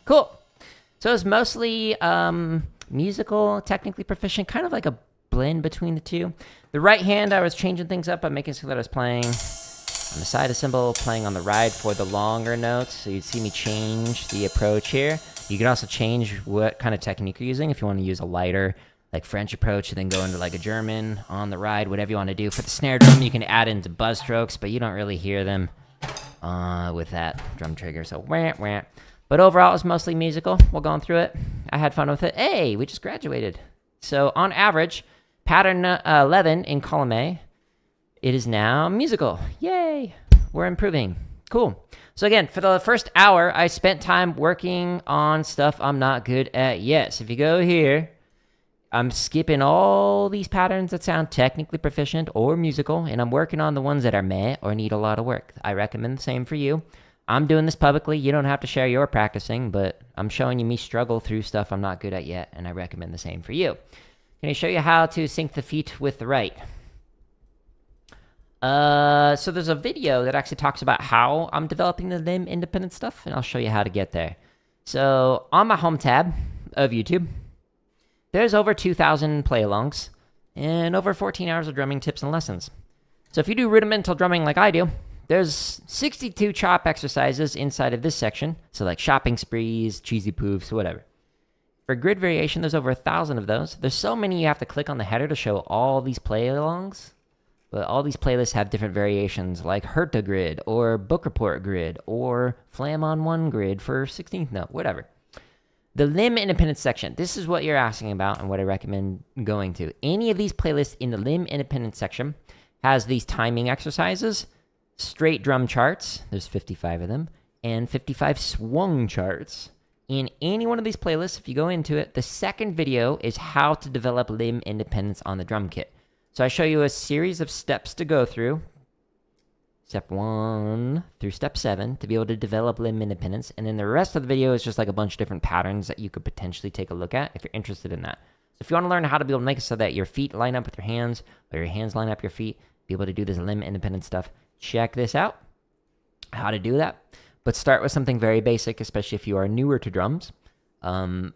Cool. So it's mostly musical, technically proficient, kind of like a blend between the two. The right hand, I was changing things up by making sure that I was playing on the side of cymbal, playing on the ride for the longer notes. So you'd see me change the approach here. You can also change what kind of technique you're using. If you want to use a lighter, like French approach, and then go into like a German on the ride, whatever you want to do. For the snare drum, you can add into buzz strokes, but you don't really hear them with that drum trigger. So wah, wah. But overall, it's mostly musical. We're going through it. I had fun with it. Hey, we just graduated. So on average, pattern 11 in column A It is now musical. Yay! We're improving. Cool. So again, for the first hour, I spent time working on stuff I'm not good at yet. So if you go here, I'm skipping all these patterns that sound technically proficient or musical, and I'm working on the ones that are meh or need a lot of work. I recommend the same for you. I'm doing this publicly. You don't have to share your practicing, but I'm showing you me struggle through stuff I'm not good at yet, and I recommend the same for you. Can I show you how to sync the feet with the right? So there's a video that actually talks about how I'm developing the limb independent stuff, and I'll show you how to get there. So on my home tab of YouTube, there's over 2,000 play-alongs and over 14 hours of drumming tips and lessons. So if you do rudimental drumming like I do, there's 62 chop exercises inside of this section. So like shopping sprees, cheesy poofs, whatever. For grid variation, there's over 1,000 of those. There's so many you have to click on the header to show all these play-alongs. But all these playlists have different variations like Herta grid or book report grid or Flam on 1 grid for 16th note, whatever. The limb independence section, this is what you're asking about and what I recommend going to. Any of these playlists in the limb independence section has these timing exercises, straight drum charts, there's 55 of them, and 55 swung charts. In any one of these playlists, if you go into it, the second video is how to develop limb independence on the drum kit. So I show you a series of steps to go through, step 1 through step 7, to be able to develop limb independence. And then the rest of the video is just like a bunch of different patterns that you could potentially take a look at if you're interested in that. So if you want to learn how to be able to make it so that your feet line up with your hands, or your hands line up your feet, be able to do this limb independent stuff, check this out, how to do that. But start with something very basic, especially if you are newer to drums. So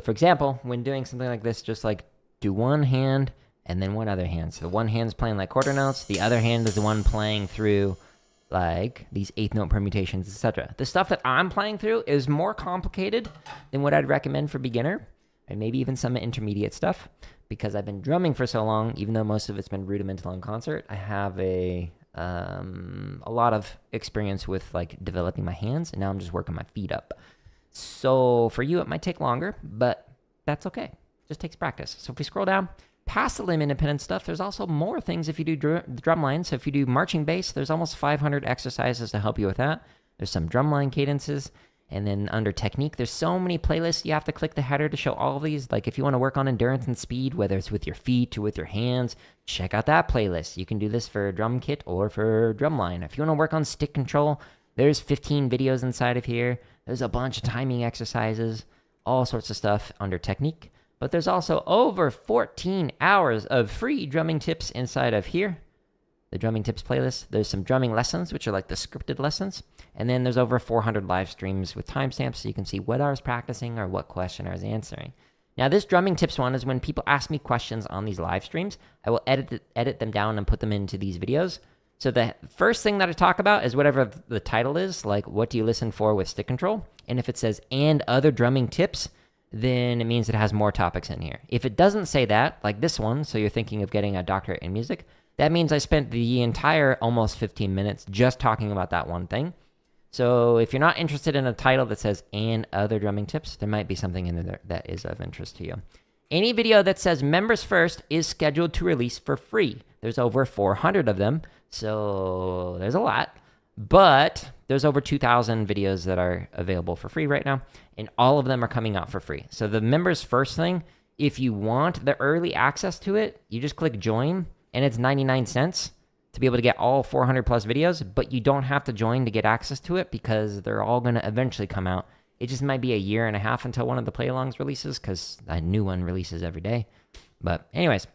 for example, when doing something like this, just like do one hand and then one other hand. So the one hand's playing like quarter notes, the other hand is the one playing through like these 8th note permutations, etc. The stuff that I'm playing through is more complicated than what I'd recommend for beginner, and maybe even some intermediate stuff, because I've been drumming for so long, even though most of it's been rudimental in concert. I have a lot of experience with like developing my hands, and now I'm just working my feet up. So for you, it might take longer, but that's okay. It just takes practice. So if we scroll down, past the limb independent stuff, there's also more things if you do drumline. So if you do marching bass, there's almost 500 exercises to help you with that. There's some drumline cadences. And then under technique, there's so many playlists. You have to click the header to show all of these. Like if you want to work on endurance and speed, whether it's with your feet or with your hands, check out that playlist. You can do this for drum kit or for drumline. If you want to work on stick control, there's 15 videos inside of here. There's a bunch of timing exercises, all sorts of stuff under technique. But there's also over 14 hours of free drumming tips inside of here. The drumming tips playlist. There's some drumming lessons, which are like the scripted lessons. And then there's over 400 live streams with timestamps, so you can see what I was practicing or what question I was answering. Now, this drumming tips one is when people ask me questions on these live streams, I will edit them down and put them into these videos. So the first thing that I talk about is whatever the title is, like what do you listen for with stick control? And if it says and other drumming tips, then it means it has more topics in here. If it doesn't say that, like this one, so you're thinking of getting a doctorate in music, that means I spent the entire almost 15 minutes just talking about that one thing. So if you're not interested in a title that says and other drumming tips, there might be something in there that is of interest to you. Any video that says members first is scheduled to release for free. There's over 400 of them, so there's a lot. But there's over 2,000 videos that are available for free right now, and all of them are coming out for free. So the members first thing, if you want the early access to it, you just click join, and it's 99 cents to be able to get all 400 plus videos, but you don't have to join to get access to it because they're all going to eventually come out. It just might be a year and a half until one of the play-alongs releases because a new one releases every day. But anyways,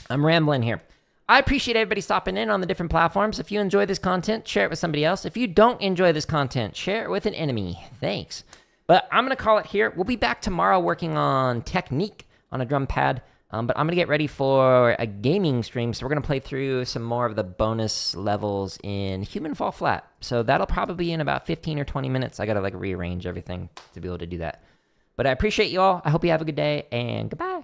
I'm rambling here. I appreciate everybody stopping in on the different platforms. If you enjoy this content, share it with somebody else. If you don't enjoy this content, share it with an enemy. Thanks. But I'm going to call it here. We'll be back tomorrow working on technique on a drum pad. But I'm going to get ready for a gaming stream. So we're going to play through some more of the bonus levels in Human Fall Flat. So that'll probably be in about 15 or 20 minutes. I got to like rearrange everything to be able to do that. But I appreciate you all. I hope you have a good day and goodbye.